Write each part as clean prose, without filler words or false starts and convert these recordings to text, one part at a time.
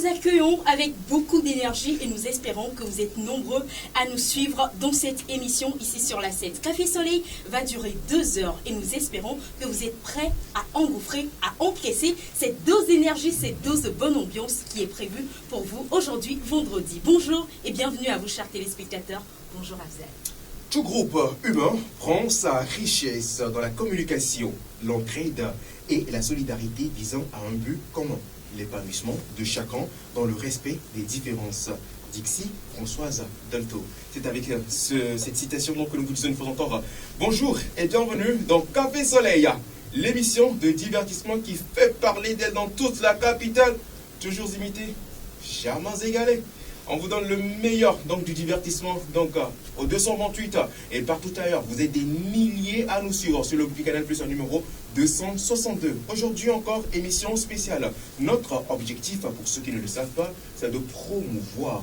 vous accueillons avec beaucoup d'énergie et nous espérons que vous êtes nombreux à nous suivre dans cette émission ici sur la 7. Café Soleil va durer 2 heures et nous espérons que vous êtes prêts à engouffrer, à encaisser cette dose d'énergie, cette dose de bonne ambiance qui est prévue pour vous aujourd'hui, vendredi. Bonjour et bienvenue à vous, chers téléspectateurs. Bonjour Afzal. Tout groupe humain prend sa richesse dans la communication, l'entraide et la solidarité visant à un but commun, l'épanouissement de chacun dans le respect des différences. Dixie Françoise Dolto. C'est avec cette citation donc, que nous vous disons une fois encore bonjour et bienvenue dans Café Soleil, l'émission de divertissement qui fait parler d'elle dans toute la capitale, toujours imité, jamais égalé. On vous donne le meilleur donc, du divertissement donc, au 228 et partout ailleurs. Vous êtes des milliers à nous suivre sur le canal plus un numéro 262. Aujourd'hui encore, émission spéciale. Notre objectif, pour ceux qui ne le savent pas, c'est de promouvoir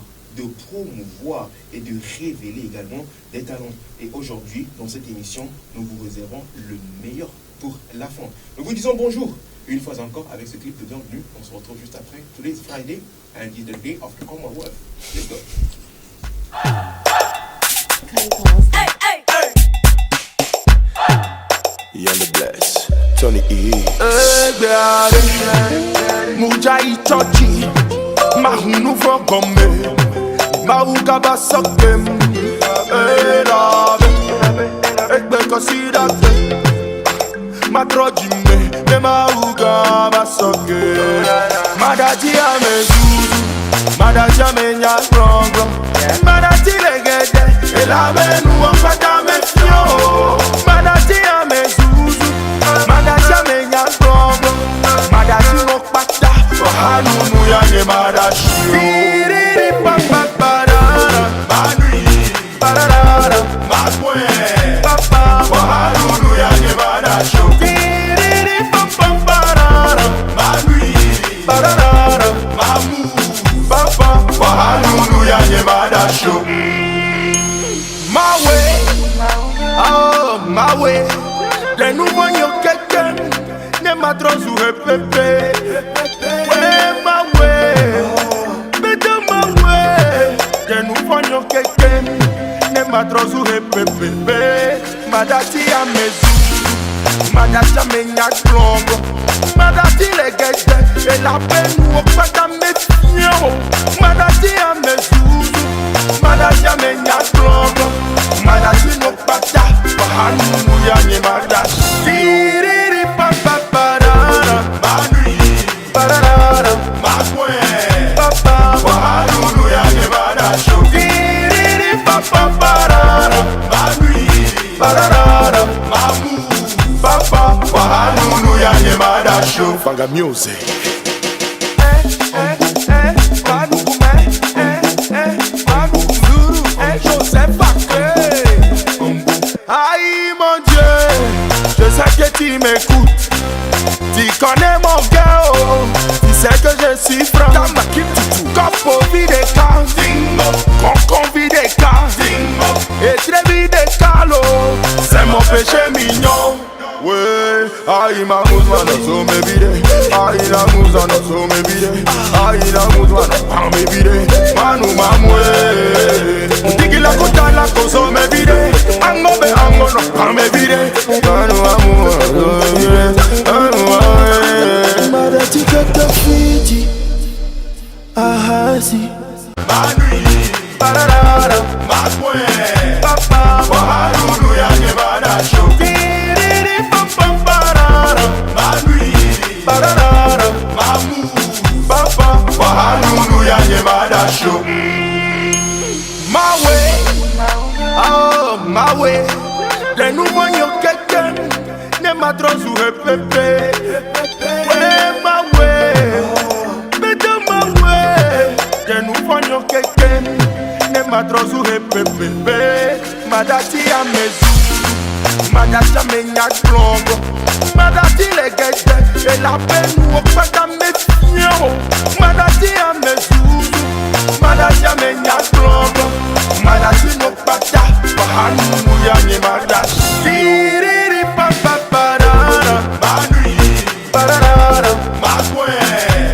et de révéler également des talents. Et aujourd'hui, dans cette émission, nous vous réservons le meilleur pour la fin. Nous vous disons bonjour. Une fois encore, avec ce clip de bienvenue, on se retrouve juste après. Today's Friday, and it's the day of the Commonwealth. Let's go. Hey, hey, hey. Yalla Bless, Tony E. Mujai Chochi, Mahunu for Gombe, Mahukaba Sokem, Matrojime, Memahuga Masoke, Madati Amezu, Madati Amenya Strong, Madati Legede, Elamenu Amfata Mefio, Madati Amezu, Madati Amenya Strong, Madati Mokpata, Hanunu Yane Madashi, Siri Papa Parara, Manui, Parara, Makwe, Papa, Hanunu Yane Madashi. My way, oh my way. Le nouveau yokeke, ne matrozu hepepe. My way, better my way. Le nouveau yokeke, ne matrozu hepepe. Madati amezu, madati amenya klongo, madati legete, et la peine ou okpata mefio, madati amezu. Madati amenya klongo, madati no pata, bahanu yanye madashi. Siriri papa parara, manui, parara, makwe, papa, bahanu yanye madashi. Siriri papa parara, manui, parara, mamu, papa, bahanu yanye madashi. Fanga music. Aïe mon Dieu, je sais que tu m'écoutes. Tu connais mon gars, tu sais que je suis franc. Copo vide cas, concon vide cas, et très vide calo. C'est mon péché mignon. Ouais, aïe ma mouzouane so me bide, aïe la mouzouane so me bide, aïe la mouzouane pan me bide, manu mamwe. Digi la kota la koso me bide, ango be ango no pan me bide, manu mamwe so me bide, manu mamwe. Madati kata fiti, ahasi, Manui, pararara, makwe, papa, waharunu ya ngebada shoki. Pararara, mamu, papa, wahanunu ya nyemada show. My way, oh my way. Le nouveau yokeke, ne matrozu hepepe. My way, better my way. Le nouveau yokeke, ne matrozu hepepe. Madati amezu, madati amenya klongo. Madati legete, et la peine ou okpata mefio. Madati amezu, madati amenya klongo, madati no pata, bahanu yanye madashi. Siriri papa parara, manui, parara, makwe,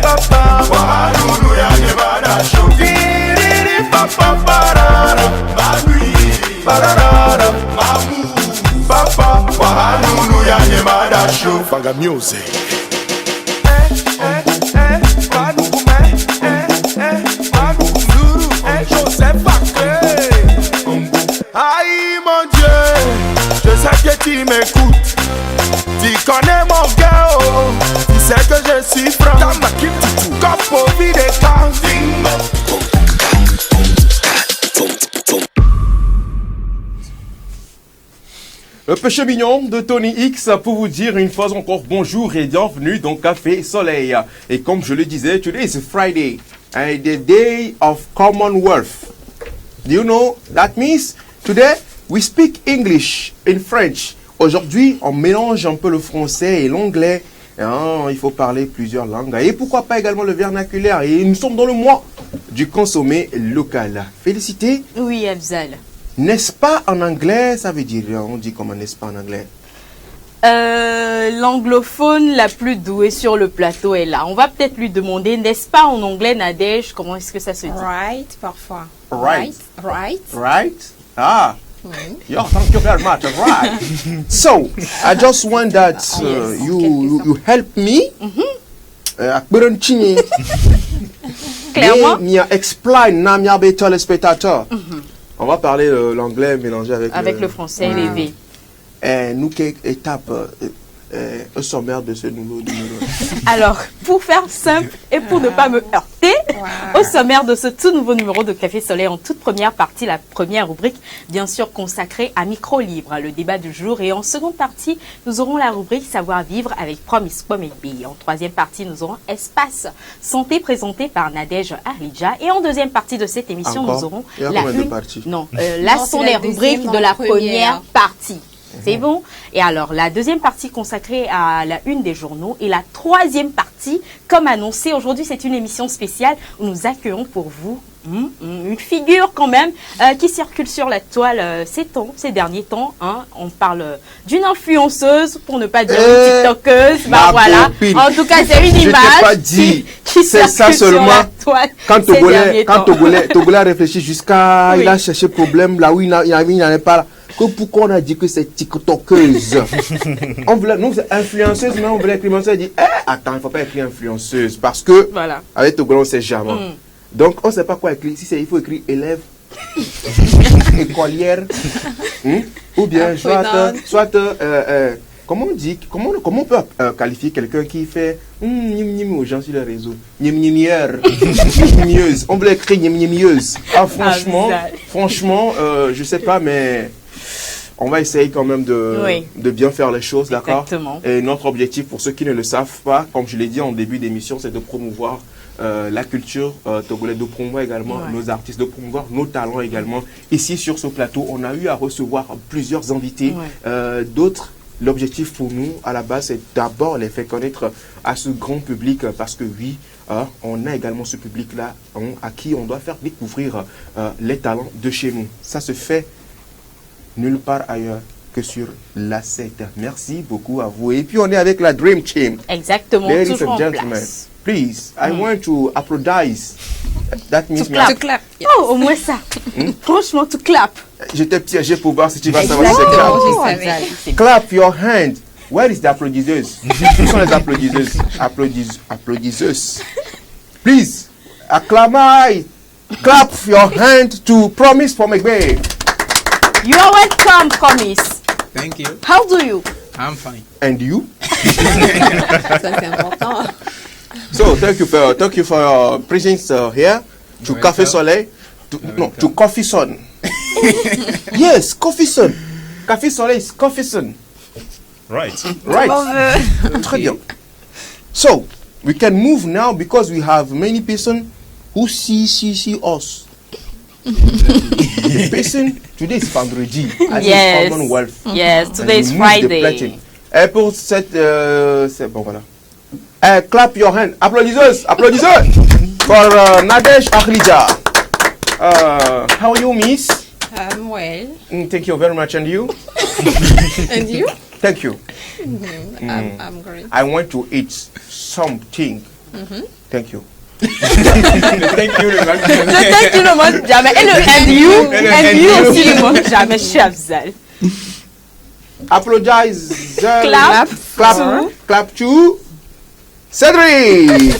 papa, bahanu yanye Banga Music. Aïe mon Dieu, je sais que tu m'écoutes. Tu connais mon gars, oh. Tu sais que je suis franc. Comme au vide des temps. Le péché mignon de Tony X pour vous dire une fois encore bonjour et bienvenue dans Café Soleil. Et comme je le disais, today is Friday and the day of Commonwealth. Do you know that means today we speak English in French. Aujourd'hui, on mélange un peu le français et l'anglais. Il faut parler plusieurs langues. Et pourquoi pas également le vernaculaire. Et nous sommes dans le mois du consommé local. Félicité. Oui, Afzal. N'est-ce pas en anglais, ça veut dire, on dit comment n'est-ce pas en anglais? L'anglophone la plus douée sur le plateau est là. On va peut-être lui demander, n'est-ce pas en anglais, Nadège, comment est-ce que ça se dit? Right, parfois. Right. Right. Right? Ah. Yeah, thank you very much. Right. So, I just want that you help me. Clairement. Me explain na mi abeto les spectateurs. On va parler l'anglais mélangé avec le français élevé. Nous, quelle étape au sommaire de ce nouveau numéro? Alors, pour faire simple et pour ne pas me heurter, au sommaire de ce tout nouveau numéro de Café Soleil, en toute première partie, la première rubrique, bien sûr consacrée à Micro Libre, le débat du jour. Et en seconde partie, nous aurons la rubrique Savoir vivre avec Promise Pomme et Bille. En troisième partie, nous aurons Espace Santé présenté par Nadège Arlidja. Et en deuxième partie de cette émission, nous aurons là sont les rubriques de la première partie. C'est bon. Et alors, la deuxième partie consacrée à la une des journaux et la troisième partie, comme annoncé, aujourd'hui, c'est une émission spéciale où nous accueillons pour vous une figure quand même qui circule sur la toile ces derniers temps. On parle d'une influenceuse, pour ne pas dire une tiktokeuse. Bah voilà. En tout cas, c'est une image qui circule sur la toile ces derniers temps. Quand Togolais a réfléchi jusqu'à... Il a cherché problème là où il n'en avait pas... Pourquoi on a dit que c'est tiktokeuse? On voulait, nous c'est influenceuse, mais on voulait écrire influenceuse. On dit, attends, il ne faut pas écrire influenceuse parce que avec Togolais on ne sait jamais. Donc on ne sait pas quoi écrire. Si il faut écrire élève, écolière, ou bien soit comment on dit, comment on peut qualifier quelqu'un qui fait aux gens sur les réseaux? Nimieuse. On voulait écrire nimieuse. Franchement, je sais pas, mais on va essayer quand même de bien faire les choses, d'accord? Et notre objectif, pour ceux qui ne le savent pas, comme je l'ai dit en début d'émission, c'est de promouvoir la culture togolaise, de promouvoir également nos artistes, de promouvoir nos talents également. Ici, sur ce plateau, on a eu à recevoir plusieurs invités, d'autres. L'objectif pour nous, à la base, c'est d'abord les faire connaître à ce grand public parce que oui, on a également ce public-là à qui on doit faire découvrir les talents de chez nous. Ça se fait nulle part ailleurs que sur la 7. Merci beaucoup à vous. Et puis, on est avec la Dream Team. Exactement, Ladies toujours and en gentlemen, place. please, I want to applaudize. That means To clap. Yes. Oh, au moins ça. Franchement, to clap. Je t'ai piégé pour voir si tu vas savoir ce que c'est. Clap your hand. Where is the applaudisseuse? Où sont les applaudisseuses? Applaudisseuses. Please, acclamate. Clap your hand to Promise Pomme et Bille. You are welcome, Promise. Thank you. How do you? I'm fine. And you? Ça, c'est important. So, thank you for your presence here to Café Soleil. To Coffee Sun. Yes, Coffee Sun. Café Soleil is Coffee Sun. Right. Très bien. So, we can move now because we have many people who see us. The person, today is vendredi. Yes. Commonwealth. Yes, today is Friday. Et pour cette... c'est bon, voilà. Clap your hand. Applaudisseurs for Nadège Arlidja. How are you, miss? I'm well. Thank you very much. And you? And you? Thank you. I'm great. I want to eat something. Thank you. Thank you. Le thank you ne monte jamais. Et le and you aussi ne monte jamais, chez Afzal. Apologize. Clap Clap to Cédric.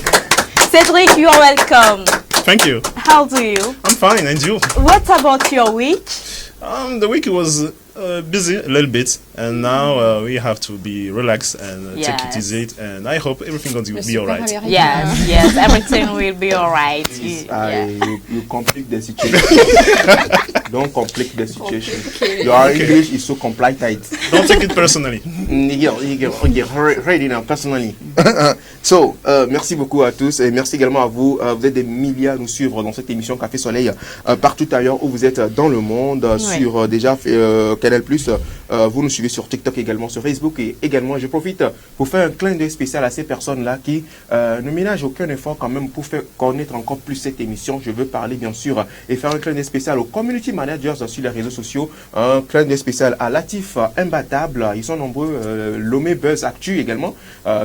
Cedric, you are welcome. Thank you. How do you? I'm fine, and you? What about your week? The week was busy a little bit, and now we have to be relaxed and take it Yes. easy. And I hope everything will be all right. Yes, everything will be alright. You complique the situation. Don't complique the situation. Your English is so complicated. Don't take it personally. Ready now, personally. So, merci beaucoup à tous et merci également à vous. Vous êtes des milliers à nous suivre dans cette émission Café Soleil partout ailleurs où vous êtes dans le monde sur déjà Canal+. Vous nous suivez sur TikTok également, sur Facebook et également je profite pour faire un clin d'œil spécial à ces personnes-là qui ne ménagent aucun effort quand même pour faire connaître encore plus cette émission. Je veux parler bien sûr et faire un clin d'œil spécial aux community managers sur les réseaux sociaux, un clin d'œil spécial à Latif Imbattable, ils sont nombreux, Lomé Buzz Actu également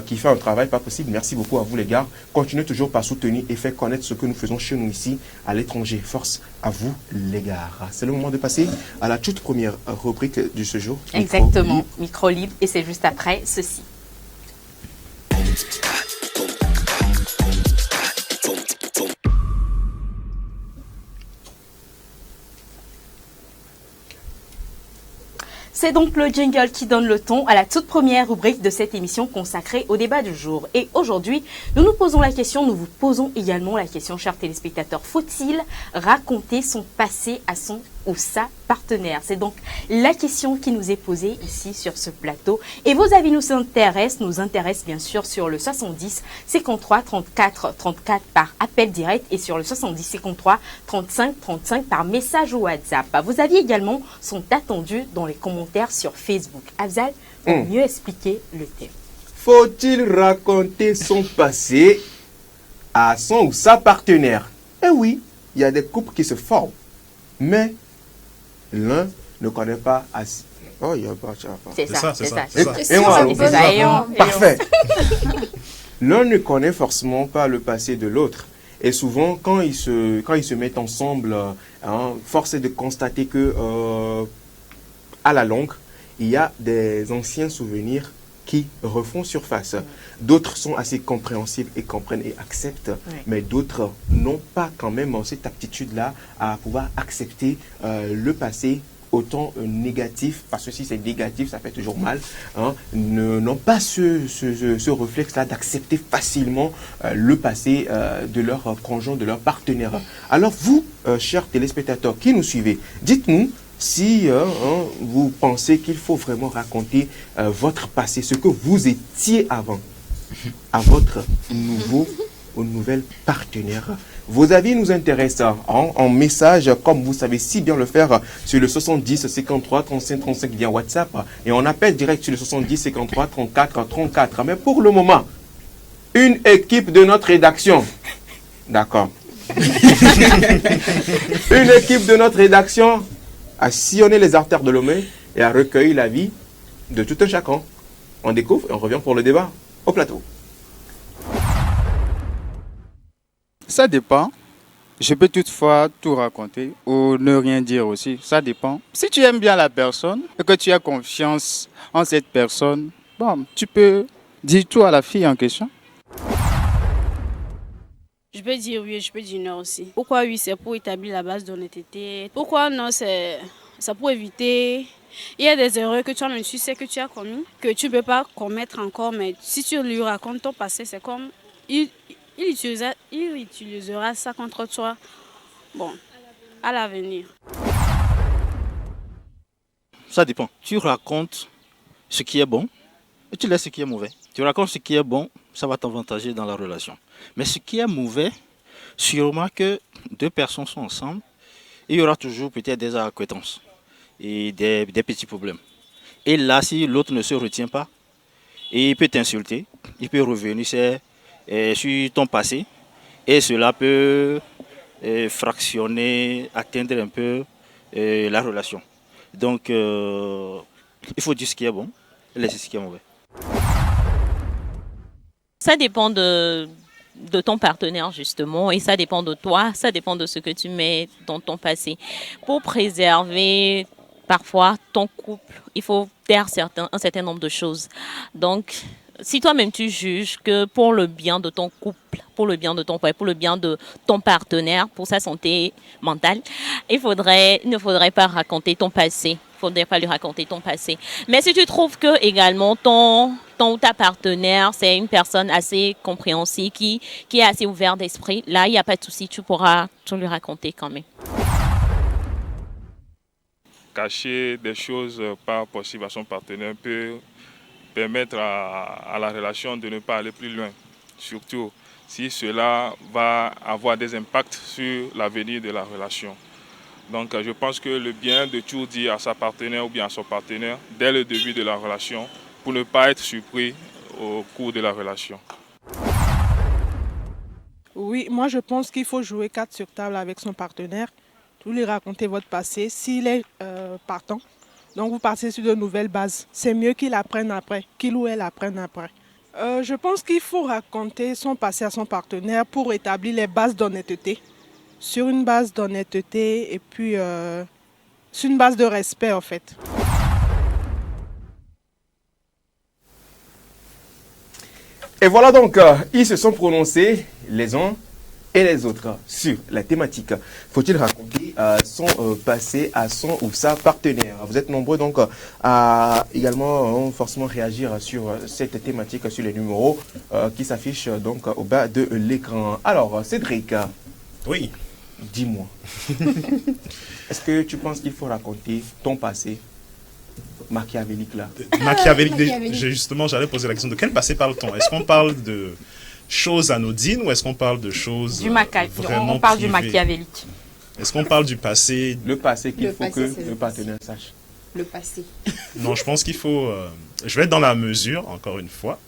qui fait un travail pas possible. Merci beaucoup à vous les gars, continuez toujours par soutenir et faire connaître ce que nous faisons chez nous ici à l'étranger. Force à vous les gars. C'est le moment de passer à la toute première rubrique de ce jour. Exactement, micro libre et c'est juste après ceci. C'est donc le jingle qui donne le ton à la toute première rubrique de cette émission consacrée au débat du jour. Et aujourd'hui, nous nous posons la question, nous vous posons également la question, chers téléspectateurs. Faut-il raconter son passé à son ou sa partenaire? C'est donc la question qui nous est posée ici sur ce plateau. Et vos avis nous intéressent bien sûr sur le 70 53 34 34 par appel direct et sur le 70 53 35 35 par message ou WhatsApp. Vos avis également sont attendus dans les commentaires sur Facebook. Afzal, pour mieux expliquer le thème. Faut-il raconter son passé à son ou sa partenaire? Eh oui, il y a des couples qui se forment, mais l'un ne connaît pas assez. Oh, il y a pas. C'est ça. Et moi, C'est ça. parfait. L'un ne connaît forcément pas le passé de l'autre. Et souvent, quand ils se mettent ensemble, force est de constater que, à la longue, il y a des anciens souvenirs qui refont surface. D'autres sont assez compréhensibles et comprennent et acceptent, mais d'autres n'ont pas quand même cette aptitude-là à pouvoir accepter le passé autant négatif, parce que si c'est négatif, ça fait toujours mal, n'ont pas ce réflexe-là d'accepter facilement le passé de leur conjoint, de leur partenaire. Alors vous, chers téléspectateurs qui nous suivez, dites-nous si vous pensez qu'il faut vraiment raconter votre passé, ce que vous étiez avant, à votre nouveau ou nouvelle partenaire. Vos avis nous intéressent en message, comme vous savez si bien le faire, sur le 70 53 35 35 via WhatsApp et on appelle direct sur le 70 53 34 34. Mais pour le moment, une équipe de notre rédaction, d'accord, une équipe de notre rédaction a sillonné les artères de Lomé et a recueilli l'avis de tout un chacun. On découvre et on revient pour le débat au plateau. Ça dépend. Je peux toutefois tout raconter ou ne rien dire aussi. Ça dépend. Si tu aimes bien la personne et que tu as confiance en cette personne, bon, tu peux dire tout à la fille en question. Je peux dire oui, je peux dire non aussi. Pourquoi oui, c'est pour établir la base d'honnêteté. Pourquoi non, c'est pour éviter. Il y a des erreurs que toi-même tu sais que tu as commis, que tu ne peux pas commettre encore, mais si tu lui racontes ton passé, c'est comme il utilisera ça contre toi. Bon, à l'avenir. Ça dépend. Tu racontes ce qui est bon et tu laisses ce qui est mauvais. Tu racontes ce qui est bon, ça va t'avantager dans la relation. Mais ce qui est mauvais, sûrement que deux personnes sont ensemble, il y aura toujours peut-être des acquaintances et des petits problèmes. Et là, si l'autre ne se retient pas, il peut t'insulter, il peut revenir sur ton passé et cela peut fractionner, atteindre un peu la relation. Donc, il faut dire ce qui est bon et laisser ce qui est mauvais. Ça dépend de ton partenaire justement et ça dépend de toi, ça dépend de ce que tu mets dans ton passé. Pour préserver parfois, ton couple, il faut taire un certain nombre de choses. Donc, si toi-même tu juges que pour le bien de ton couple, pour le bien de ton foyer, pour le bien de ton partenaire, pour sa santé mentale, il ne faudrait pas raconter ton passé. Il ne faudrait pas lui raconter ton passé. Mais si tu trouves que également ton ou ta partenaire, c'est une personne assez compréhensive, qui est assez ouverte d'esprit, là, il n'y a pas de souci, tu pourras tout lui raconter quand même. Cacher des choses pas possibles à son partenaire peut permettre à la relation de ne pas aller plus loin, surtout si cela va avoir des impacts sur l'avenir de la relation. Donc je pense que le bien de tout dire à sa partenaire ou bien à son partenaire dès le début de la relation pour ne pas être surpris au cours de la relation. Oui, moi je pense qu'il faut jouer carte sur table avec son partenaire, tout lui raconter votre passé s'il est partant. Donc vous partez sur de nouvelles bases. C'est mieux qu'il apprenne après, qu'il ou elle apprenne après. Je pense qu'il faut raconter son passé à son partenaire pour établir les bases d'honnêteté. Sur une base d'honnêteté et puis sur une base de respect en fait. Et voilà donc, ils se sont prononcés les uns et les autres sur la thématique. Faut-il raconter son passé à son ou sa partenaire? Vous êtes nombreux donc à également forcément réagir sur cette thématique, sur les numéros qui s'affichent donc au bas de l'écran. Alors, Cédric. Oui. Dis-moi. Est-ce que tu penses qu'il faut raconter ton passé machiavélique là? Machiavélique. Justement, j'allais poser la question de quel passé parle-t-on? Est-ce qu'on parle de choses anodines ou est-ce qu'on parle de choses vraiment on parle privées? du machiavélique. Est-ce qu'on parle du passé? Le passé qu'il faut que le partenaire sache. Le passé. Non, je pense qu'il faut... je vais être dans la mesure, encore une fois.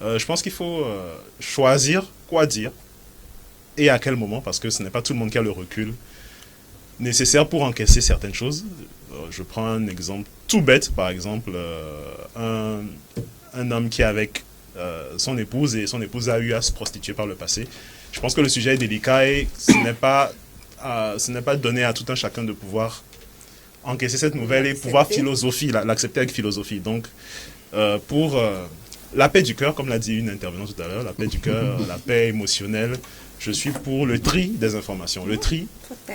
Je pense qu'il faut choisir quoi dire et à quel moment, parce que ce n'est pas tout le monde qui a le recul nécessaire pour encaisser certaines choses. Je prends un exemple tout bête, par exemple, un homme qui est avec son épouse et son épouse a eu à se prostituer par le passé. Je pense que le sujet est délicat et ce n'est pas donné à tout un chacun de pouvoir encaisser cette nouvelle et pouvoir l'accepter avec philosophie. Donc, pour la paix du cœur, comme l'a dit une intervenante tout à l'heure, la paix du cœur, la paix émotionnelle, je suis pour le tri des informations, le tri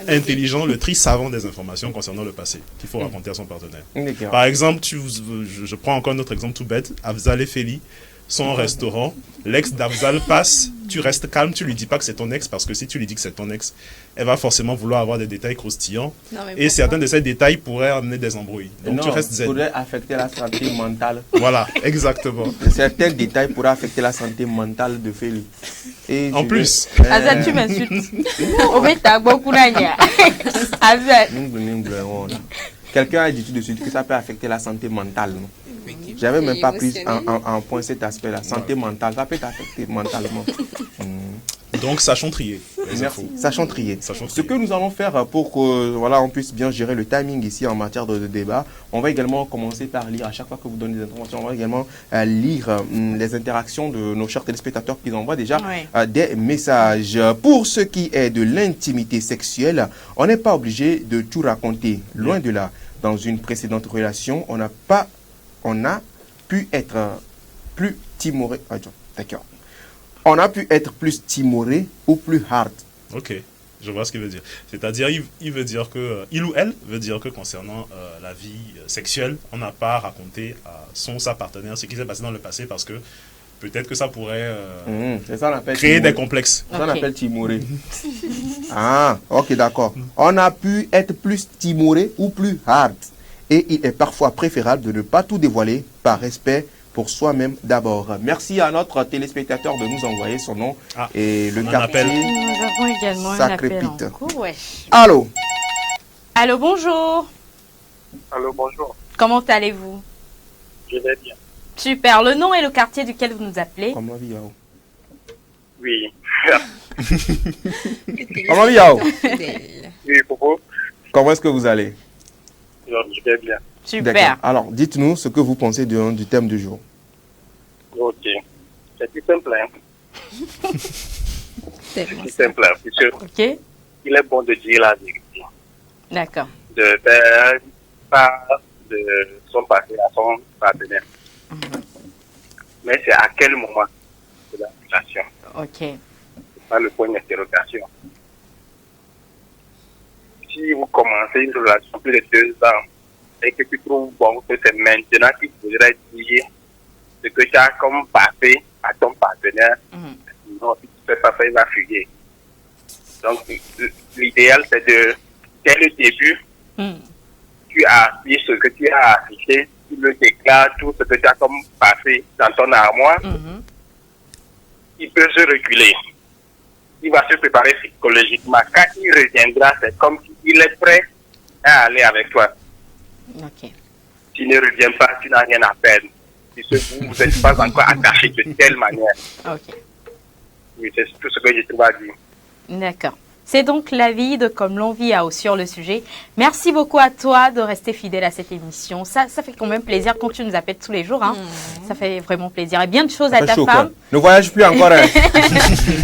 intelligent, le tri savant des informations concernant le passé qu'il faut raconter à son partenaire. Par exemple, je prends encore un autre exemple tout bête, Afzal et Feli sont au restaurant, l'ex d'Afzal passe, tu restes calme, tu lui dis pas que c'est ton ex, parce que si tu lui dis que c'est ton ex, elle va forcément vouloir avoir des détails croustillants, et certains de ces détails pourraient amener des embrouilles. Donc tu restes zen. Pourrait affecter la santé mentale. Voilà, exactement. Certains détails pourraient affecter la santé mentale de Feli. En plus. Azad, tu m'insultes. Azad. Quelqu'un a dit tout de suite que ça peut affecter la santé mentale. J'avais même pas pris en point cet aspect-là. Santé mentale, ça peut t'affecter mentalement. Donc, sachons trier. Merci. Sachons trier. Ce que nous allons faire pour que on puisse bien gérer le timing ici en matière de débat, on va également commencer par lire, à chaque fois que vous donnez des informations, on va également lire les interactions de nos chers téléspectateurs qui envoient déjà des messages. Pour ce qui est de l'intimité sexuelle, on n'est pas obligé de tout raconter. Loin de là. Dans une précédente relation, on a pu être plus timoré. D'accord. On a pu être plus timoré ou plus hard. Ok, je vois ce qu'il veut dire. C'est-à-dire, il veut dire que, il ou elle veut dire que concernant la vie sexuelle, on n'a pas raconté à sa partenaire ce qui s'est passé dans le passé parce que peut-être que ça pourrait créer des complexes. Ça, on appelle timoré. Ah, ok, d'accord. On a pu être plus timoré ou plus hard. Et il est parfois préférable de ne pas tout dévoiler par respect pour soi-même d'abord. Merci à notre téléspectateur de nous envoyer son nom et le quartier. Nous avons également un appel en cours, ouais. Allô? Allô, bonjour. Allô, bonjour. Comment allez-vous? Je vais bien. Super. Le nom et le quartier duquel vous nous appelez? Comment va? Oui. Comment va? Oui, Popo. Comment est-ce que vous allez? Je vais bien. Super. Alors, dites-nous ce que vous pensez du thème du jour. Ok. C'est tout simple. Hein? C'est simple. Puisque il est bon de dire la vérité. D'accord. De faire part de son passé à son partenaire. Mais c'est à quel moment de la relation? Ok. C'est pas le point d'interrogation. Si vous commencez une relation plus de 2 ans et que tu trouves bon que c'est maintenant qu'il faudrait dire ce que tu as comme passé à ton partenaire, sinon si tu ne fais pas ça, il va fuir. Donc l'idéal c'est de, dès le début, tu as dit ce que tu as affiché, tu le déclares, tout ce que tu as comme passé dans ton armoire, il peut se reculer. Il va se préparer psychologiquement. Quand il reviendra, c'est comme s'il est prêt à aller avec toi. Ok. S'il ne revient pas, tu n'as rien à perdre. Puisque vous n'êtes pas encore attaché de telle manière. Ok. Oui, c'est tout ce que je trouve à dire. D'accord. C'est donc l'avis de Comme l'on vit sur le sujet. Merci beaucoup à toi de rester fidèle à cette émission. Ça fait quand même plaisir quand tu nous appelles tous les jours. Hein. Ça fait vraiment plaisir. Et bien de choses à ta femme. Ne voyage plus encore. Hein.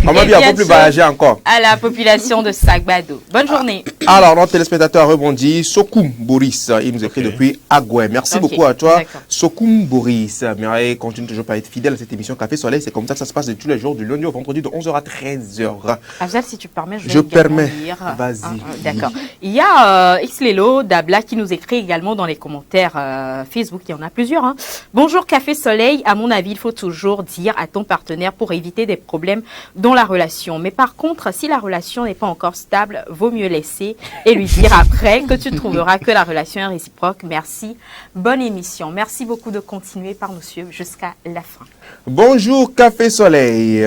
On va bien plus voyager encore. À la population de Sagbado. Bonne journée. Alors, notre téléspectateur rebondit. Sokoum Boris, il nous écrit depuis Agoué. Merci beaucoup à toi. Sokoum Boris. Mais continue toujours à être fidèle à cette émission Café Soleil. C'est comme ça que ça se passe de tous les jours, du lundi au vendredi, de 11h à 13h. Afzal, si tu permets, je permets. Vas-y. D'accord. Il y a Xlelo Dabla qui nous écrit également dans les commentaires Facebook. Il y en a plusieurs. Hein. Bonjour Café Soleil. À mon avis, il faut toujours dire à ton partenaire pour éviter des problèmes dans la relation. Mais par contre, si la relation n'est pas encore stable, vaut mieux laisser et lui dire après que tu trouveras que la relation est réciproque. Merci. Bonne émission. Merci beaucoup de continuer par nous suivre jusqu'à la fin. Bonjour Café Soleil.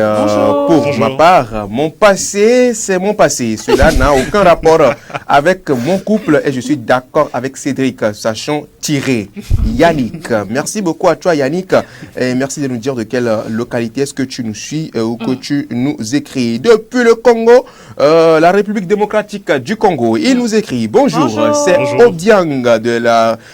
Pour ma part, mon passé, c'est mon passé. Cela n'a aucun rapport avec mon couple et je suis d'accord avec Cédric. Sachons tirer. Yannick. Merci beaucoup à toi Yannick. Et merci de nous dire de quelle localité est-ce que tu nous suis ou que tu nous écris. Depuis le Congo, la République démocratique du Congo. Il nous écrit bonjour. C'est Obiang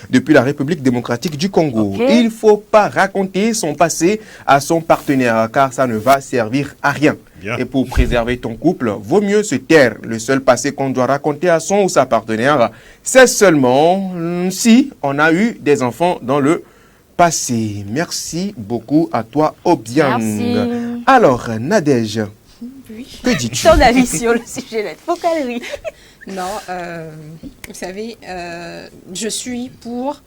depuis la République démocratique du Congo. Il ne faut pas raconter son passé à son partenaire car ça ne va servir à rien. Et pour préserver ton couple, vaut mieux se taire. Le seul passé qu'on doit raconter à son ou sa partenaire, c'est seulement si on a eu des enfants dans le passé. Merci beaucoup à toi, Obiang. Merci. Alors, Nadège, que dis-tu? Ton avis sur le sujet là. Faut qu'elle rie. Non, vous savez, je suis pour...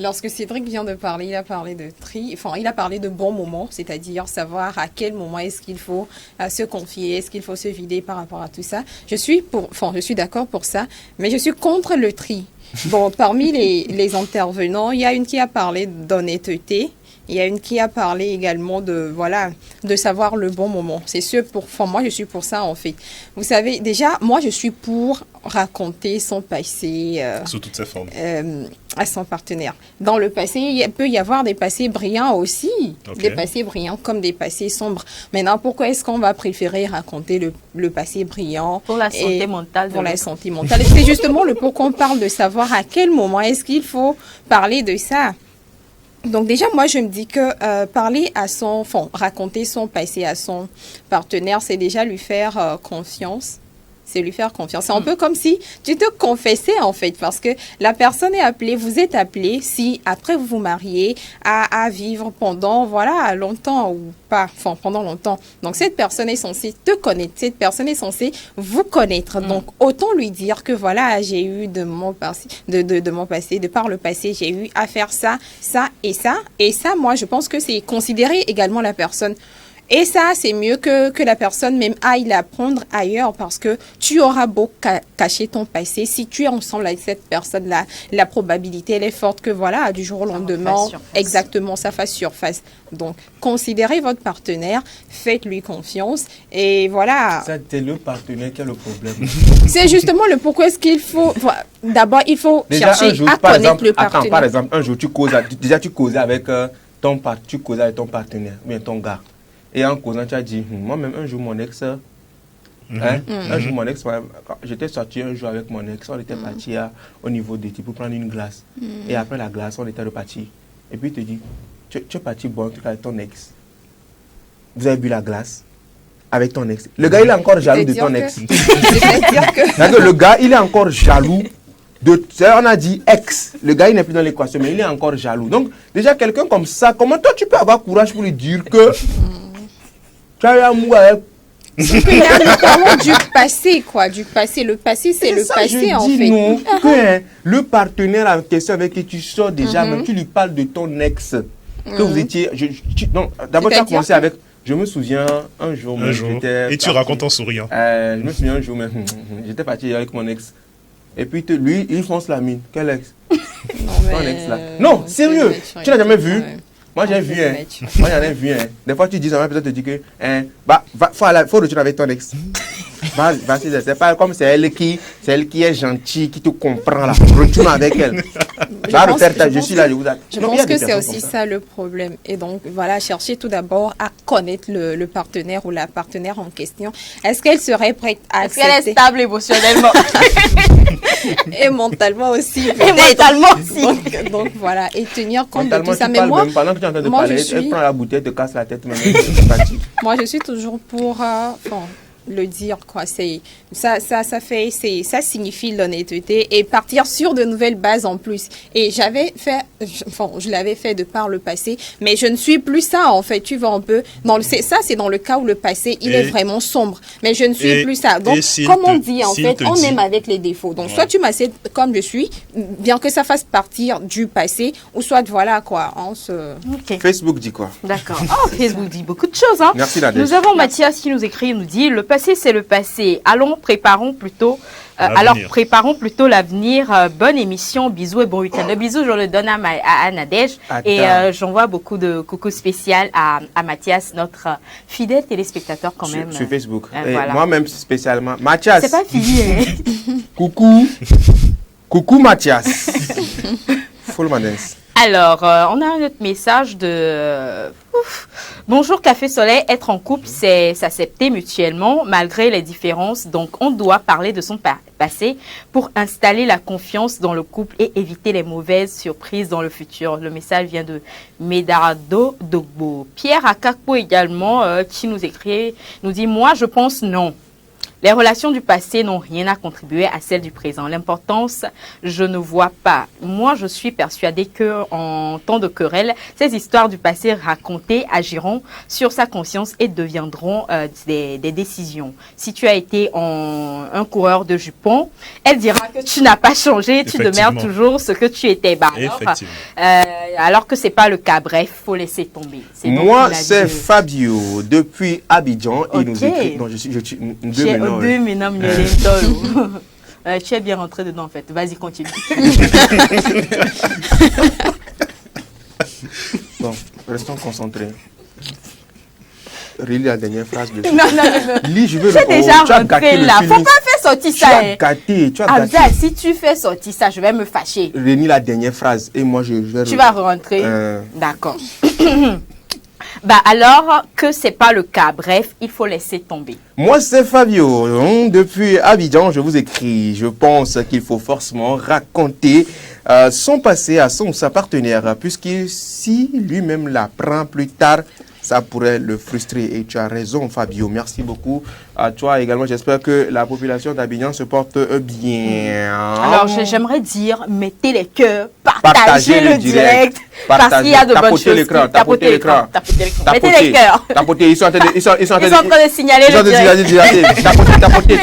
Lorsque Cédric vient de parler, il a parlé de tri, enfin, il a parlé de bons moments, c'est-à-dire savoir à quel moment est-ce qu'il faut se confier, est-ce qu'il faut se vider par rapport à tout ça. Je suis d'accord pour ça, mais je suis contre le tri. Bon, parmi les intervenants, il y a une qui a parlé d'honnêteté. Il y a une qui a parlé également de savoir le bon moment. C'est sûr, moi, je suis pour ça, en fait. Vous savez, déjà, moi, je suis pour raconter son passé sous toutes ses formes à son partenaire. Dans le passé, il peut y avoir des passés brillants aussi, des passés brillants comme des passés sombres. Maintenant, pourquoi est-ce qu'on va préférer raconter le passé brillant pour la santé mentale? Pour la santé mentale. C'est justement le pourquoi on parle de savoir à quel moment est-ce qu'il faut parler de ça. Donc déjà, moi, je me dis que raconter son passé à son partenaire, c'est déjà lui faire confiance. C'est lui faire confiance. C'est un peu comme si tu te confessais, en fait, parce que la personne est appelée, vous êtes appelé, si après vous vous mariez, à vivre pendant, longtemps ou pas, pendant longtemps. Donc, cette personne est censée te connaître, cette personne est censée vous connaître. Donc, autant lui dire que j'ai eu de par le passé, j'ai eu à faire ça, ça et ça. Et ça, moi, je pense que c'est considérer également la personne. Et ça, c'est mieux que la personne même aille l'apprendre ailleurs parce que tu auras beau cacher ton passé. Si tu es ensemble avec cette personne-là, la probabilité, elle est forte que du jour au lendemain, exactement, ça fasse surface. Donc, considérez votre partenaire, faites-lui confiance et voilà. C'est le partenaire qui a le problème. C'est justement le pourquoi est-ce qu'il faut... D'abord, il faut chercher à connaître le partenaire. Par exemple, un jour, tu causais avec ton partenaire, ou bien ton gars. Et en causant, tu as dit, moi-même, un jour, mon ex, un jour, mon ex, j'étais sorti un jour avec mon ex, on était parti au niveau des types pour prendre une glace. Et après la glace, on était reparti. Et puis, il te dit, tu es parti boire un truc avec ton ex. Vous avez bu la glace avec ton ex. Le gars, il est encore jaloux de ton ex. C'est-à-dire que le gars, il est encore jaloux On a dit ex. Le gars, il n'est plus dans l'équation, mais il est encore jaloux. Donc, déjà, quelqu'un comme ça, comment toi, tu peux avoir courage pour lui dire que tu as eu amour avec... Nous parlons du passé, quoi. Du passé. Le passé, c'est le passé, en fait. Non, que le partenaire en question avec qui tu sors déjà, mais tu lui parles de ton ex. Que vous étiez... non, d'abord, tu as commencé avec... Je me souviens, un jour... Et tu racontes en souriant. Je me souviens un jour, mais j'étais parti avec mon ex. Et puis, lui, il fonce la mine. Quel ex? Ton ex, là. Non, sérieux. Tu l'as jamais vu? Moi, j'ai vu, hein. Moi, j'en ai vu, hein. Des fois, tu dis, peut-être te dit que, faut retourner avec ton ex. C'est pas comme c'est elle qui est gentille, qui te comprend, là. Retourne avec elle. Je suis là, je vous attends. Je pense que c'est aussi ça le problème. Et donc, voilà, chercher tout d'abord à connaître le partenaire ou la partenaire en question. Est-ce qu'elle serait prête à accepter? Est-ce qu'elle est stable émotionnellement? Et mentalement aussi. Et mentalement aussi. Donc, voilà, et tenir compte de tout ça. Mais moi, pendant que tu es en train de parler, elle prend la bouteille, te casse la tête. Moi, je suis toujours pour le dire, quoi. Ça signifie l'honnêteté et partir sur de nouvelles bases en plus. Et je l'avais fait de par le passé, mais je ne suis plus ça, en fait. Tu vois un peu. C'est dans le cas où le passé, il est vraiment sombre. Mais je ne suis plus ça. Donc, comme on dit, en fait, on aime avec les défauts. Donc, soit tu m'acceptes comme je suis, bien que ça fasse partir du passé, ou soit, voilà, quoi. Facebook dit quoi? D'accord. Oh, Facebook dit beaucoup de choses, hein. Merci, Nadège. Nous avons Mathias qui nous écrit, il nous dit, le passé, c'est le passé. Préparons plutôt l'avenir. Bonne émission, bisous et bon week-end. Le bisou, je le donne à Nadège. Et j'envoie beaucoup de coucou spécial à Mathias, notre fidèle téléspectateur quand même. Sur Facebook. Voilà. Moi-même spécialement. Mathias. C'est pas fini. Hein. Coucou. Coucou Mathias. Full Manens. Alors, on a un autre message de... Bonjour Café Soleil, être en couple, c'est s'accepter mutuellement malgré les différences. Donc, on doit parler de son passé pour installer la confiance dans le couple et éviter les mauvaises surprises dans le futur. Le message vient de Medardo Dogbo. Pierre Akakpo également, qui nous écrit, nous dit « Moi, je pense non. Les relations du passé n'ont rien à contribuer à celles du présent. L'importance, je ne vois pas. Moi, je suis persuadée que en temps de querelle, ces histoires du passé racontées agiront sur sa conscience et deviendront des décisions. Si tu as été un coureur de jupons, elle dira que tu n'as pas changé, tu demeures toujours ce que tu étais. Alors que c'est pas le cas. Bref, faut laisser tomber. Moi, c'est Fabio depuis Abidjan. Il nous écrit. Non, je suis tu es bien rentré dedans en fait. Vas-y, continue. Bon, restons concentrés. Relis la dernière phrase de Non. Lis, je veux tu es déjà rentré là. Faut pas faire sortir ça. Tu as gâté. Si tu fais sortir ça, je vais me fâcher. Relis la dernière phrase et moi je vais... Tu vas rentrer. D'accord. Alors que c'est pas le cas. Bref, il faut laisser tomber. Moi, c'est Fabio. Depuis Abidjan, je vous écris. Je pense qu'il faut forcément raconter son passé à son ou sa partenaire, puisque si lui-même l'apprend plus tard, ça pourrait le frustrer. Et tu as raison, Fabio. Merci beaucoup à toi également. J'espère que la population d'Abidjan se porte bien. Alors, j'aimerais dire, mettez les cœurs, partagez le direct. Parce qu'il y a de bonnes choses. Tapotez l'écran. Mettez les cœurs. Tapotez. Ils sont en train de signaler le direct. Tapotez,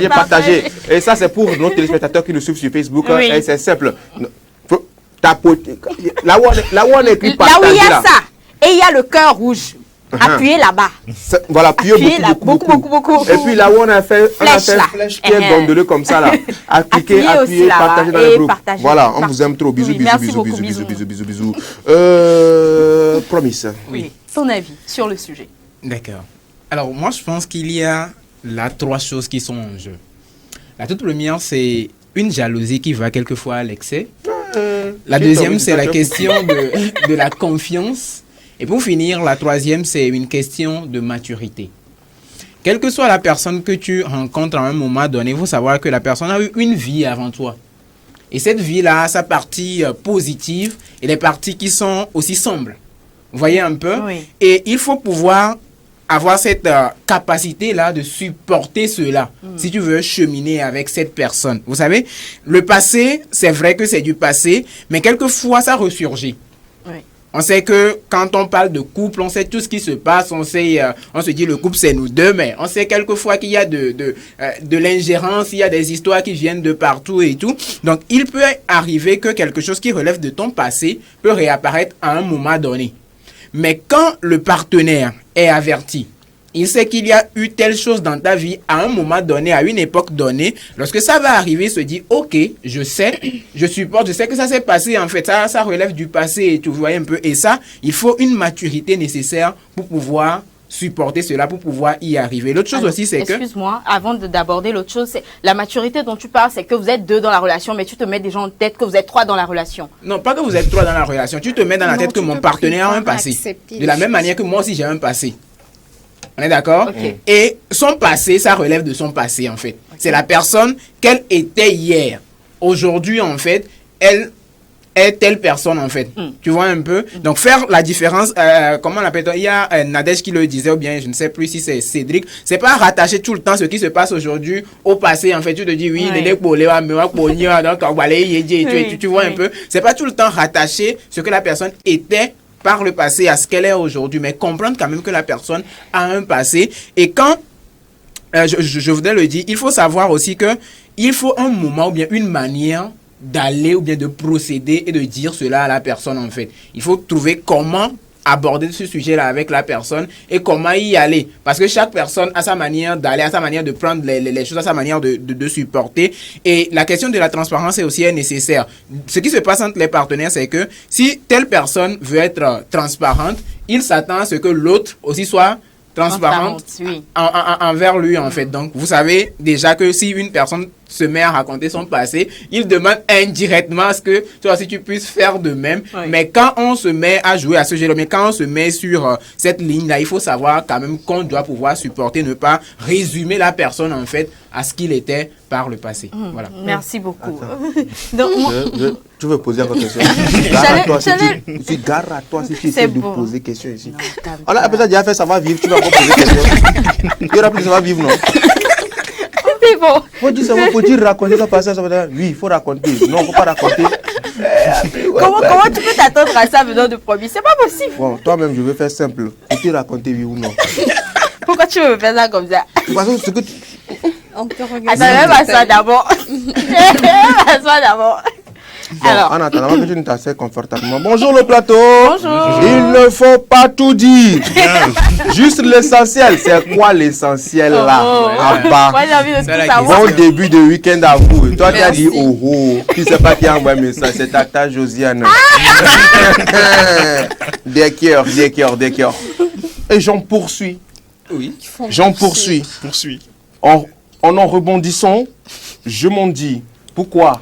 partagez. Et ça, c'est pour nos téléspectateurs qui nous suivent sur Facebook. Oui. Et c'est simple. Tapoter. Là où on écrit partager. Là où il y a ça. Et il y a le cœur rouge. Appuyez là-bas. Voilà, appuyez beaucoup. Et puis là où on a fait flèche qui est gondolée comme ça là. Appuyez, partagez dans le groupe. Voilà, on vous aime trop. Bisous. Promise. Oui, son avis sur le sujet. D'accord. Alors moi je pense qu'il y a là 3 choses qui sont en jeu. La toute première, c'est une jalousie qui va quelquefois à l'excès. La deuxième, c'est la question de la confiance. Et pour finir, la troisième, c'est une question de maturité. Quelle que soit la personne que tu rencontres à un moment donné, il faut savoir que la personne a eu une vie avant toi. Et cette vie-là a sa partie positive et les parties qui sont aussi sombres. Vous voyez un peu? Oui. Et il faut pouvoir avoir cette capacité-là de supporter cela, si tu veux cheminer avec cette personne. Vous savez, le passé, c'est vrai que c'est du passé, mais quelquefois, ça ressurgit. Oui. On sait que quand on parle de couple, on sait tout ce qui se passe, on se dit le couple c'est nous deux, mais on sait quelquefois qu'il y a de l'ingérence, il y a des histoires qui viennent de partout et tout. Donc il peut arriver que quelque chose qui relève de ton passé peut réapparaître à un moment donné. Mais quand le partenaire est averti, il sait qu'il y a eu telle chose dans ta vie à un moment donné, à une époque donnée. Lorsque ça va arriver, il se dit, ok, je sais, je supporte, je sais que ça s'est passé en fait, ça relève du passé et tu vois un peu. Et ça, il faut une maturité nécessaire pour pouvoir supporter cela, pour pouvoir y arriver. L'autre chose aussi, c'est que... Excuse-moi, avant d'aborder l'autre chose, c'est la maturité dont tu parles, c'est que vous êtes deux dans la relation, mais tu te mets déjà en tête que vous êtes trois dans la relation. Non, pas que vous êtes trois dans la relation, tu te mets dans la tête que mon partenaire a un passé. De la même manière que moi aussi j'ai un passé. On est d'accord? Okay. Et son passé, ça relève de son passé, en fait. Okay. C'est la personne qu'elle était hier. Aujourd'hui, en fait, elle est telle personne, en fait. Tu vois un peu? Donc, faire la différence, comment on l'appelle? Il y a Nadège qui le disait, ou bien, je ne sais plus si c'est Cédric. C'est pas rattacher tout le temps ce qui se passe aujourd'hui au passé, en fait. Tu te dis, oui, tu vois un peu? C'est pas tout le temps rattacher ce que la personne était par le passé à ce qu'elle est aujourd'hui, mais comprendre quand même que la personne a un passé. Et quand, je voudrais le dire, il faut savoir aussi que il faut un moment ou bien une manière d'aller ou bien de procéder et de dire cela à la personne en fait. Il faut trouver comment aborder ce sujet-là avec la personne et comment y aller. Parce que chaque personne a sa manière d'aller, a sa manière de prendre les choses, a sa manière de supporter. Et la question de la transparence est aussi nécessaire. Ce qui se passe entre les partenaires, c'est que si telle personne veut être transparente, il s'attend à ce que l'autre aussi soit transparente oui. Envers lui en fait. Donc vous savez déjà que si une personne se met à raconter son passé, il demande indirectement à ce que toi aussi tu puisses faire de même. Oui. Mais quand on se met à jouer à ce jeu-là, mais quand on se met sur cette ligne-là, il faut savoir quand même qu'on doit pouvoir supporter, ne pas résumer la personne en fait à ce qu'il était par le passé. Voilà. Merci beaucoup. Donc, tu veux poser encore question? Gare à toi si tu essaies de poser question ici. Alors après ça, déjà fait ça va vivre, tu vas encore poser question. Il y aura plus ça va vivre, non? C'est bon. Faut dire raconter ça passé, ça va dire oui, il faut raconter. Non, il faut pas raconter. Comment tu peux t'attendre à ça venant de premier? C'est pas possible. Bon, toi-même, je veux faire simple. Faut-il raconter oui ou non? Pourquoi tu veux faire ça comme ça? Parce que ce que on peut regarder. Attends, même à ça d'abord. À ça d'abord. Bon, alors, en attendant que tu ne t'asseyes confortablement. Bonjour le plateau. Bonjour. Il ne faut pas tout dire. Juste l'essentiel. C'est quoi l'essentiel là? Moi j'ai envie de tout savoir. Bon début de week-end à vous. Et toi tu as dit oh oh. Tu sais pas qui a envoyé un message. C'est ta Josiane. Des cœurs. Et j'en poursuis. Oui. J'en poursuis. En en rebondissant, je m'en dis. Pourquoi?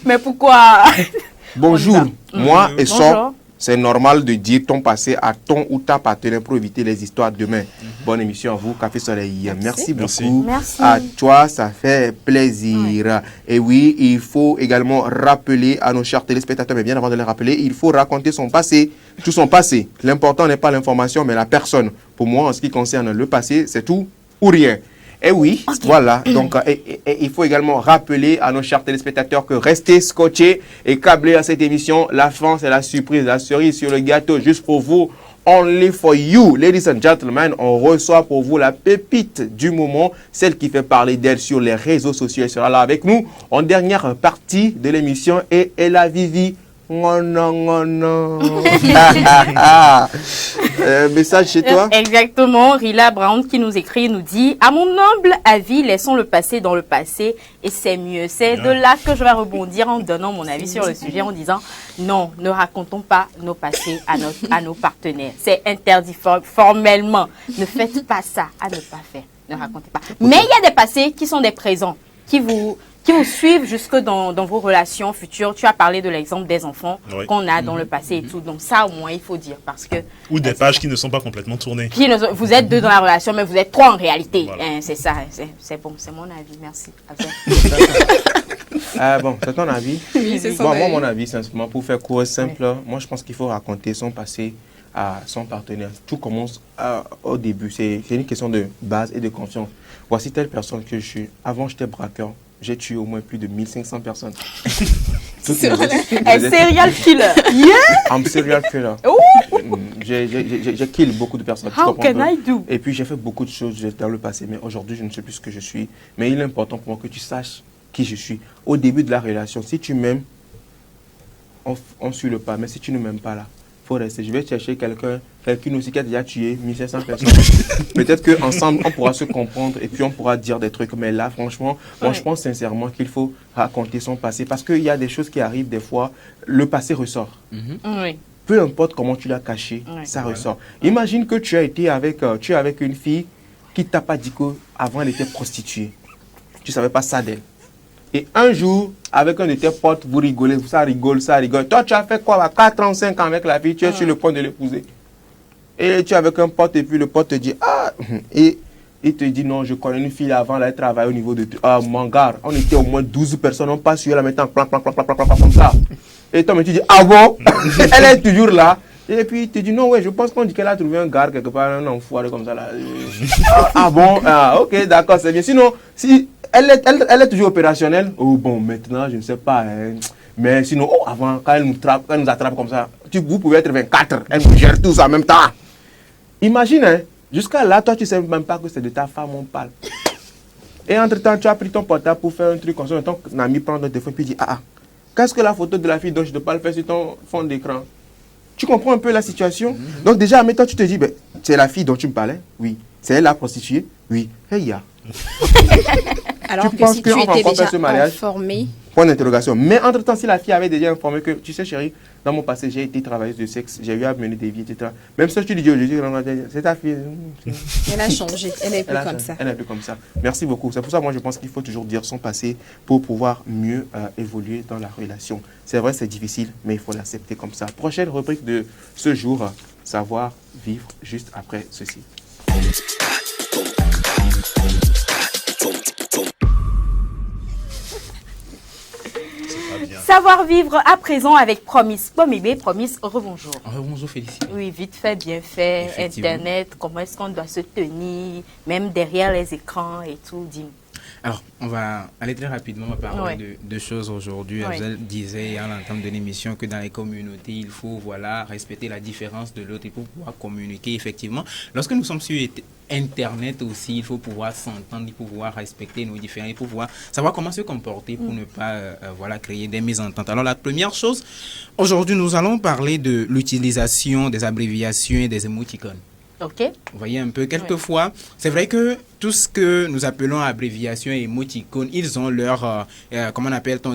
Mais pourquoi? Bonjour, moi et ça, c'est normal de dire ton passé à ton ou ta partenaire pour éviter les histoires demain. Bonne émission à vous, Café Soleil. Merci beaucoup. Merci. À toi, ça fait plaisir. Et oui, il faut également rappeler à nos chers téléspectateurs, mais bien avant de les rappeler, il faut raconter son passé, tout son passé. L'important n'est pas l'information, mais la personne. Pour moi, en ce qui concerne le passé, c'est tout ou rien. Et oui, voilà. Donc, il faut également rappeler à nos chers téléspectateurs que restez scotchés et câblés à cette émission. La fin, c'est la surprise, la cerise sur le gâteau, juste pour vous. Only for you, ladies and gentlemen, on reçoit pour vous la pépite du moment, celle qui fait parler d'elle sur les réseaux sociaux. Elle sera là avec nous en dernière partie de l'émission et Ella Vivi. Non. Message chez toi? Exactement. Rila Brown qui nous écrit, nous dit: à mon humble avis, laissons le passé dans le passé et c'est mieux. C'est de là que je vais rebondir en donnant mon avis sur le sujet en disant non, ne racontons pas nos passés à nos partenaires. C'est interdit formellement. Ne faites pas ça, à ne pas faire. Ne racontez pas. Mais il y a des passés qui sont des présents, qui vous suivent jusque dans vos relations futures. Tu as parlé de l'exemple des enfants qu'on a dans le passé et tout. Donc ça, au moins, il faut dire parce que... Ou des pages qui ne sont pas complètement tournées. Vous êtes deux dans la relation, mais vous êtes trois en réalité. Voilà. C'est ça, c'est bon, c'est mon avis. Merci. Bon, c'est ton avis? Oui, c'est son bon, avis. Moi, mon avis, simplement, pour faire court et simple, moi, je pense qu'il faut raconter son passé à son partenaire. Tout commence au début. C'est une question de base et de confiance. Voici telle personne que je suis. Avant, j'étais braqueur. J'ai tué au moins plus de 1500 personnes. Un serial killer. Yeah. I'm serial killer. J'ai kill beaucoup de personnes. How can I do? Et puis j'ai fait beaucoup de choses dans le passé, mais aujourd'hui je ne sais plus ce que je suis. Mais il est important pour moi que tu saches qui je suis. Au début de la relation, si tu m'aimes, on suit le pas. Mais si tu ne m'aimes pas là, faut rester. Je vais chercher quelqu'un aussi qui a déjà tué 1500 personnes. Peut-être qu'ensemble, on pourra se comprendre et puis on pourra dire des trucs. Mais là, franchement, moi, je pense sincèrement qu'il faut raconter son passé. Parce qu'il y a des choses qui arrivent des fois, le passé ressort. Oui. Peu importe comment tu l'as caché, ça ressort. Imagine que tu es avec une fille qui t'a pas dit qu'avant elle était prostituée. Tu savais pas ça d'elle. Et un jour, avec un de tes potes, vous rigolez, ça rigole. Toi, tu as fait quoi à 4 ans, 5 ans avec la fille, tu es sur le point de l'épouser. Et tu es avec un pote et puis le pote te dit, et il te dit, non, je connais une fille avant, elle travaille au niveau de Mangar. On était au moins 12 personnes, on passe sur elle en mettant comme ça. Et toi, tu dis, ah bon? Elle est toujours là. Et puis il te dit, non, ouais, je pense qu'on dit qu'elle a trouvé un gars quelque part, un enfoiré comme ça là. Ah bon? Ok, d'accord, c'est bien. Sinon, si elle est toujours opérationnelle, oh bon, maintenant, je ne sais pas. Mais sinon, avant, quand elle nous attrape comme ça, vous pouvez être 24, elle vous gère tous en même temps. Imagine, jusqu'à là, toi, tu ne sais même pas que c'est de ta femme on parle. Et entre-temps, tu as pris ton portable pour faire un truc comme ça, ton ami prend ton téléphone et puis dit, qu'est-ce que la photo de la fille dont je te parle fait sur ton fond d'écran? Tu comprends un peu la situation? Donc déjà, mais toi, tu te dis, c'est la fille dont tu me parlais? Oui. C'est elle la prostituée? Oui. Hey, ya. Alors que si tu étais déjà informé. Point d'interrogation. Mais entre-temps, si la fille avait déjà informé que, tu sais, chérie, dans mon passé, j'ai été travailleuse de sexe, j'ai eu à mener des vies, etc. Même si tu dis, c'est ta fille. Elle a changé. Elle n'est plus comme ça. Elle n'est plus comme ça. Merci beaucoup. C'est pour ça, moi, je pense qu'il faut toujours dire son passé pour pouvoir mieux évoluer dans la relation. C'est vrai, c'est difficile, mais il faut l'accepter comme ça. Prochaine rubrique de ce jour, savoir vivre juste après ceci. Savoir vivre à présent avec Promise. Pomibé, Promise, rebonjour. Rebonjour, Félicité. Oui, vite fait, bien fait. Internet, comment est-ce qu'on doit se tenir, même derrière les écrans et tout, dis-moi. Alors, on va aller très rapidement parler de choses aujourd'hui. Elle disait à l'entame de l'émission que dans les communautés, il faut respecter la différence de l'autre et pour pouvoir communiquer effectivement. Lorsque nous sommes sur Internet aussi, il faut pouvoir s'entendre, il faut pouvoir respecter nos différences, il faut pouvoir savoir comment se comporter pour ne pas créer des mésententes. Alors la première chose, aujourd'hui nous allons parler de l'utilisation des abréviations et des émoticônes. Ok. Vous voyez un peu, quelquefois, c'est vrai que tout ce que nous appelons abréviations et émoticônes, ils ont leur,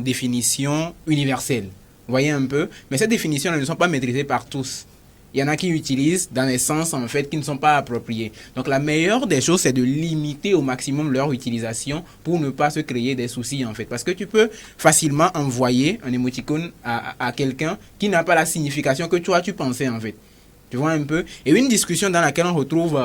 définition universelle. Vous voyez un peu, mais ces définitions ne sont pas maîtrisées par tous. Il y en a qui utilisent dans des sens en fait qui ne sont pas appropriés. Donc la meilleure des choses, c'est de limiter au maximum leur utilisation pour ne pas se créer des soucis en fait. Parce que tu peux facilement envoyer un émoticône à quelqu'un qui n'a pas la signification que toi tu pensais en fait. Tu vois un peu? Et une discussion dans laquelle on retrouve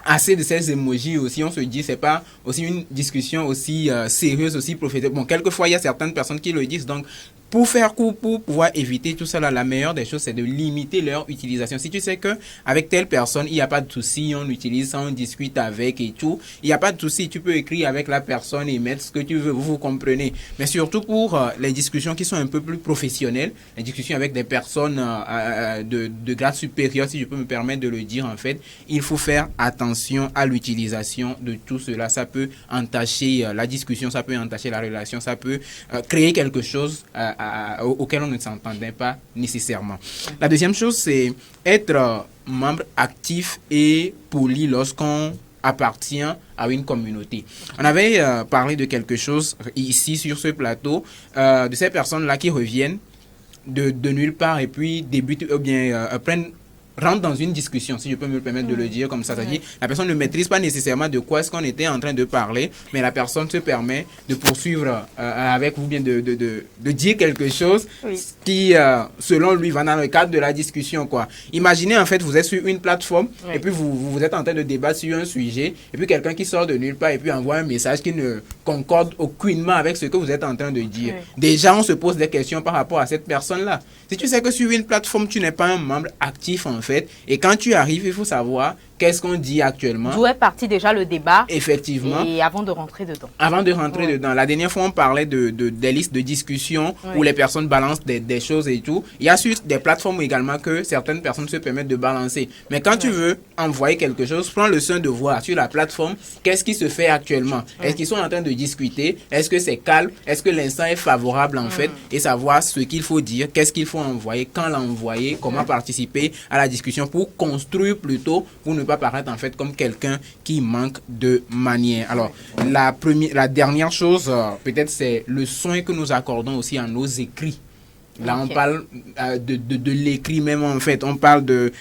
assez de ces emojis aussi, on se dit, c'est pas aussi une discussion aussi sérieuse, aussi professionnelle. Bon, quelquefois, il y a certaines personnes qui le disent, donc pour faire court, pour pouvoir éviter tout cela, la meilleure des choses, c'est de limiter leur utilisation. Si tu sais que avec telle personne, il n'y a pas de souci, on utilise ça, on discute avec et tout, il n'y a pas de souci, tu peux écrire avec la personne et mettre ce que tu veux, vous comprenez. Mais surtout pour les discussions qui sont un peu plus professionnelles, les discussions avec des personnes de grade supérieur, si je peux me permettre de le dire en fait, il faut faire attention à l'utilisation de tout cela. Ça peut entacher la discussion, ça peut entacher la relation, ça peut créer quelque chose auquel on ne s'entendait pas nécessairement. La deuxième chose, c'est être membre actif et poli lorsqu'on appartient à une communauté. On avait parlé de quelque chose ici sur ce plateau, de ces personnes-là qui reviennent de nulle part et puis débutent ou bien rentre dans une discussion, si je peux me permettre de le dire comme ça. C'est-à-dire, la personne ne maîtrise pas nécessairement de quoi est-ce qu'on était en train de parler, mais la personne se permet de poursuivre avec vous, bien de dire quelque chose qui, selon lui, va dans le cadre de la discussion, quoi. Imaginez, en fait, vous êtes sur une plateforme et puis vous êtes en train de débattre sur un sujet et puis quelqu'un qui sort de nulle part et puis envoie un message qui ne concorde aucunement avec ce que vous êtes en train de dire. Déjà, on se pose des questions par rapport à cette personne-là. Si tu sais que sur une plateforme, tu n'es pas un membre actif, en fait. Et quand tu arrives, il faut savoir qu'est-ce qu'on dit actuellement. D'où est parti déjà le débat. Effectivement. Et avant de rentrer dedans. Avant de rentrer dedans. La dernière fois, on parlait des listes de discussion où les personnes balancent des choses et tout. Il y a sur des plateformes également que certaines personnes se permettent de balancer. Mais quand tu veux envoyer quelque chose, prends le soin de voir sur la plateforme qu'est-ce qui se fait actuellement. Est-ce qu'ils sont en train de discuter? Est-ce que c'est calme? Est-ce que l'instant est favorable en fait? Et savoir ce qu'il faut dire, qu'est-ce qu'il faut envoyer, quand l'envoyer, comment participer à la discussion pour construire plutôt, pour ne pas paraître en fait comme quelqu'un qui manque de manière. Alors, la dernière chose, peut-être c'est le soin que nous accordons aussi à nos écrits. Là, on parle de l'écrit même, en fait. On parle de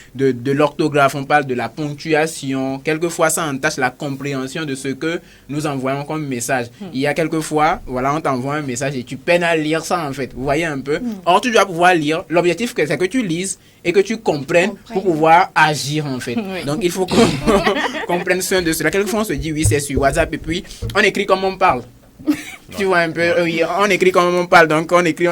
l'orthographe, on parle de la ponctuation. Quelquefois, ça entache la compréhension de ce que nous envoyons comme message. Il y a quelquefois, voilà, on t'envoie un message et tu peines à lire ça, en fait. Vous voyez un peu? Or, tu dois pouvoir lire. L'objectif, c'est que tu lises et que tu comprennes pour pouvoir agir, en fait. Donc, il faut qu'on prenne soin de cela. Quelquefois, on se dit, oui, c'est sur WhatsApp et puis on écrit comme on parle. Tu vois un peu, oui, on écrit comme on parle, donc on écrit.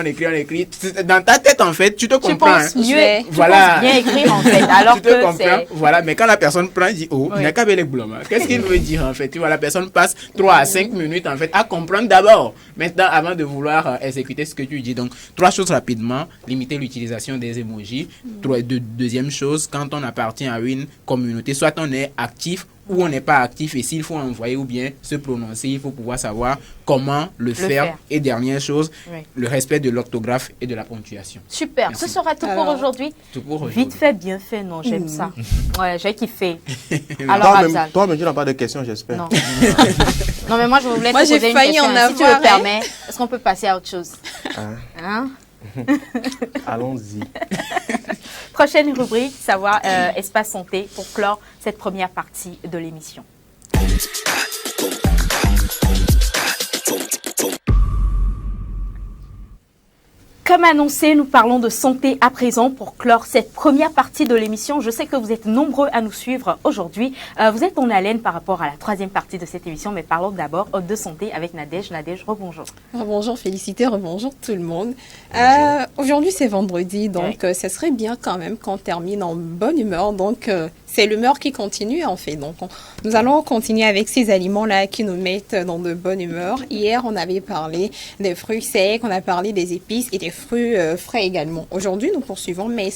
Dans ta tête, en fait, tu te comprends. Tu penses mieux, voilà. Tu penses bien écrire, en fait, alors tu te comprends, voilà, mais quand la personne prend, il dit, il n'y a qu'à les blômes. Qu'est-ce qu'il veut dire, en fait? Tu vois, la personne passe 3 à 5 minutes, en fait, à comprendre d'abord, maintenant, avant de vouloir exécuter ce que tu dis. Donc, 3 choses rapidement, limiter l'utilisation des emojis. Deuxième chose, quand on appartient à une communauté, soit on est actif, ou on n'est pas actif, et s'il faut envoyer ou bien se prononcer, il faut pouvoir savoir comment le faire. Et dernière chose, le respect de l'orthographe et de la ponctuation. Super, merci. Ce sera tout pour aujourd'hui. Vite fait, bien fait, non, j'aime ça. Ouais, j'ai kiffé. Alors, toi-même, tu n'as pas de questions, j'espère. Non. Non, mais moi, je voulais te poser une question. Si tu me permets, est-ce qu'on peut passer à autre chose? Hein? Allons-y. Prochaine rubrique, savoir espace santé pour clore cette première partie de l'émission. Comme annoncé, nous parlons de santé à présent pour clore cette première partie de l'émission. Je sais que vous êtes nombreux à nous suivre aujourd'hui. Vous êtes en haleine par rapport à la troisième partie de cette émission, mais parlons d'abord de santé avec Nadège. Nadège, rebonjour. Rebonjour, félicité, rebonjour tout le monde. Aujourd'hui, c'est vendredi, donc ça serait bien quand même qu'on termine en bonne humeur. Donc, c'est l'humeur qui continue en fait. Donc, nous allons continuer avec ces aliments-là qui nous mettent dans de bonne humeur. Hier, on avait parlé des fruits secs, on a parlé des épices et des fruits frais également. Aujourd'hui, nous poursuivons, mais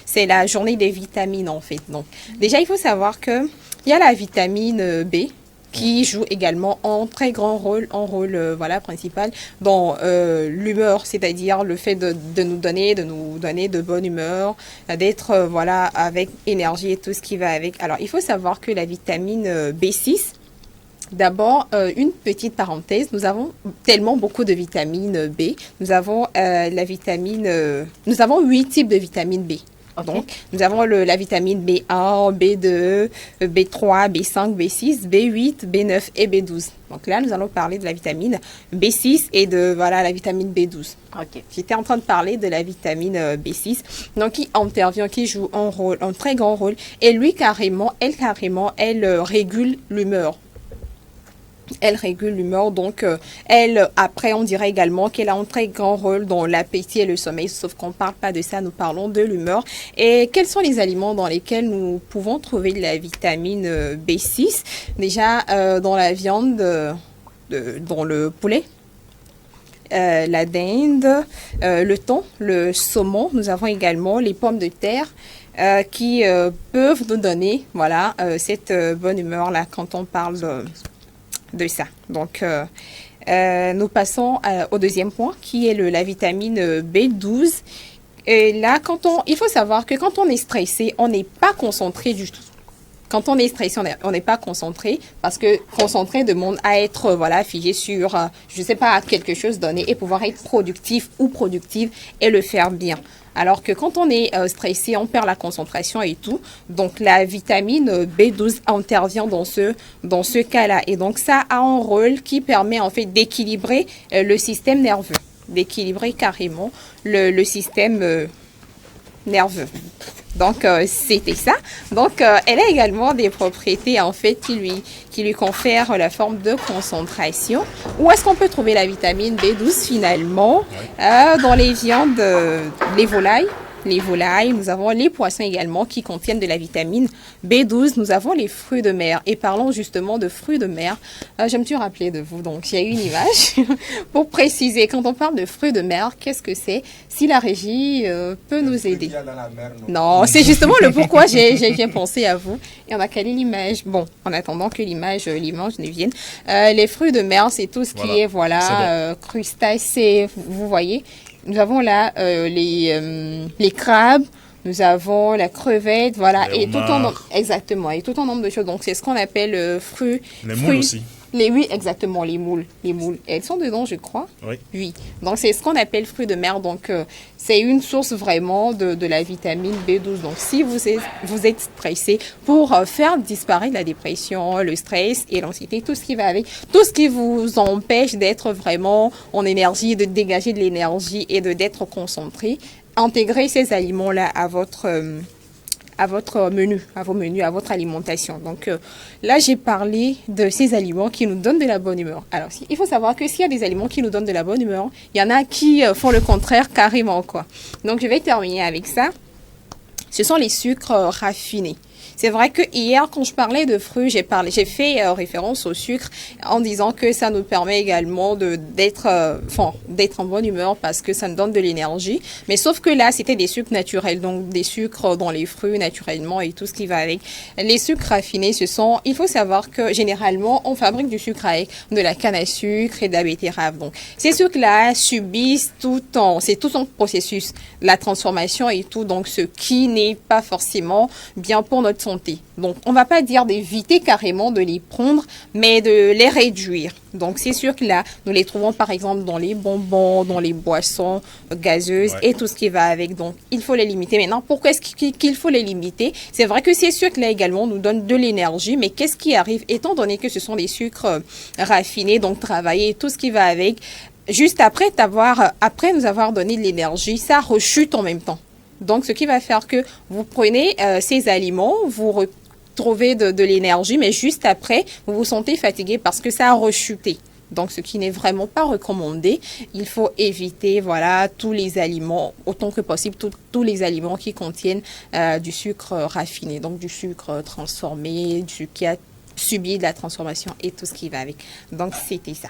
c'est la journée des vitamines en fait. Donc, déjà, il faut savoir que il y a la vitamine B qui joue également un très grand rôle, principal dans l'humeur, c'est-à-dire le fait de nous donner de bonne humeur, d'être avec énergie et tout ce qui va avec. Alors, il faut savoir que la vitamine B6, d'abord, une petite parenthèse, nous avons tellement beaucoup de vitamine B. Nous avons nous avons 8 types de vitamine B. Okay. Donc, nous avons la vitamine B1, B2, B3, B5, B6, B8, B9 et B12. Donc là, nous allons parler de la vitamine B6 et de la vitamine B12. Okay. J'étais en train de parler de la vitamine B6, donc qui joue un très grand rôle. Et lui, elle régule l'humeur. Elle régule l'humeur, donc après on dirait également qu'elle a un très grand rôle dans l'appétit et le sommeil, sauf qu'on ne parle pas de ça, nous parlons de l'humeur. Et quels sont les aliments dans lesquels nous pouvons trouver de la vitamine B6? Déjà, dans la viande, dans le poulet, la dinde, le thon, le saumon. Nous avons également les pommes de terre qui peuvent nous donner cette bonne humeur-là quand on parle de ça. Donc, nous passons au deuxième point qui est la vitamine B12. Et là, il faut savoir que quand on est stressé, on n'est pas concentré du tout. Quand on est stressé, on n'est pas concentré parce que concentré demande à être figé sur, je sais pas, quelque chose donné et pouvoir être productif ou productive et le faire bien. Alors que quand on est stressé, on perd la concentration et tout. Donc, la vitamine B12 intervient dans ce cas-là. Et donc, ça a un rôle qui permet en fait d'équilibrer le système nerveux, d'équilibrer carrément le système nerveux. Donc, c'était ça. Donc, elle a également des propriétés, en fait, qui lui confèrent la forme de concentration. Où est-ce qu'on peut trouver la vitamine B12, finalement? Dans les viandes, les volailles, les volailles, nous avons les poissons également qui contiennent de la vitamine B12, nous avons les fruits de mer. Et parlons justement de fruits de mer, je me suis rappelé de vous, donc il y a une image pour préciser, quand on parle de fruits de mer, qu'est-ce que c'est? Si la régie peut nous aider. Non, c'est justement le pourquoi j'ai bien pensé à vous. Et on a calé l'image. Bon, en attendant que l'image ne vienne. Les fruits de mer, c'est tout ce qui est, crustacés, vous voyez. Nous avons là les crabes, nous avons la crevette, voilà, les homards. Exactement, et tout un nombre de choses. Donc c'est ce qu'on appelle fruits. Les moules aussi. Oui, exactement, les moules. Elles sont dedans, je crois. Oui. Donc c'est ce qu'on appelle fruits de mer. Donc c'est une source vraiment de la vitamine B12. Donc si vous êtes stressé, pour faire disparaître la dépression, le stress et l'anxiété, tout ce qui va avec, tout ce qui vous empêche d'être vraiment en énergie, de dégager de l'énergie et d'être concentré, intégrez ces aliments-là à votre menu, à votre alimentation. Donc là, j'ai parlé de ces aliments qui nous donnent de la bonne humeur. Alors, il faut savoir que s'il y a des aliments qui nous donnent de la bonne humeur, il y en a qui font le contraire carrément, quoi. Donc, je vais terminer avec ça. Ce sont les sucres raffinés. C'est vrai que hier, quand je parlais de fruits, j'ai fait référence au sucre en disant que ça nous permet également d'être en bonne humeur parce que ça nous donne de l'énergie. Mais sauf que là, c'était des sucres naturels, donc des sucres dans les fruits naturellement et tout ce qui va avec. Les sucres raffinés, il faut savoir que généralement, on fabrique du sucre avec de la canne à sucre et de la betterave. Donc, ces sucres-là subissent c'est tout un processus, la transformation et tout, donc ce qui n'est pas forcément bien pour notre santé. Donc, on va pas dire d'éviter carrément de les prendre, mais de les réduire. Donc, c'est sûr que là, nous les trouvons par exemple dans les bonbons, dans les boissons gazeuses et tout ce qui va avec. Donc, il faut les limiter. Maintenant, pourquoi est-ce qu'il faut les limiter? C'est vrai que ces sucres-là également nous donnent de l'énergie, mais qu'est-ce qui arrive? Étant donné que ce sont des sucres raffinés, donc travaillés, tout ce qui va avec, juste après nous avoir donné de l'énergie, ça rechute en même temps. Donc, ce qui va faire que vous prenez ces aliments, vous retrouvez de l'énergie, mais juste après, vous vous sentez fatigué parce que ça a rechuté. Donc, ce qui n'est vraiment pas recommandé. Il faut éviter, tous les aliments, autant que possible, tous les aliments qui contiennent du sucre raffiné, donc du sucre transformé, du sucre qui a subi de la transformation et tout ce qui va avec. Donc, c'était ça.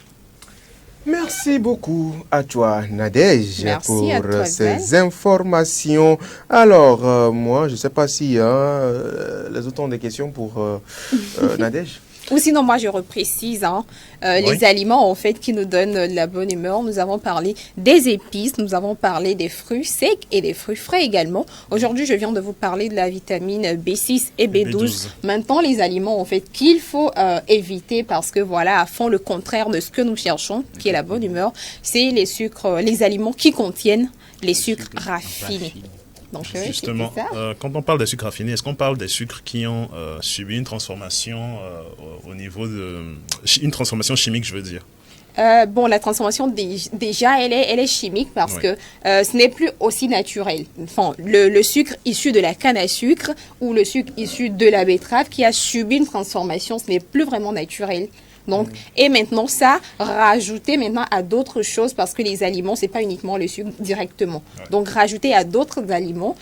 Merci beaucoup à toi, Nadège, pour toi, ces informations. Alors, moi, je ne sais pas si les autres ont des questions pour Nadège. Ou sinon, moi, je reprécise les aliments, en fait, qui nous donnent de la bonne humeur. Nous avons parlé des épices, nous avons parlé des fruits secs et des fruits frais également. Aujourd'hui, je viens de vous parler de la vitamine B6 et B12. Maintenant, les aliments, en fait, qu'il faut éviter parce que, font le contraire de ce que nous cherchons, qui est la bonne humeur, c'est les aliments qui contiennent les sucres raffinés. Donc, justement, quand on parle des sucres raffinés, est-ce qu'on parle des sucres qui ont subi une transformation au niveau une transformation chimique, je veux dire? La transformation, déjà, elle est chimique parce que ce n'est plus aussi naturel. Enfin, le sucre issu de la canne à sucre ou le sucre issu de la betterave qui a subi une transformation, ce n'est plus vraiment naturel. Donc, et maintenant, ça, rajouter maintenant à d'autres choses parce que les aliments, c'est pas uniquement le sucre directement. Donc, rajouter à d'autres aliments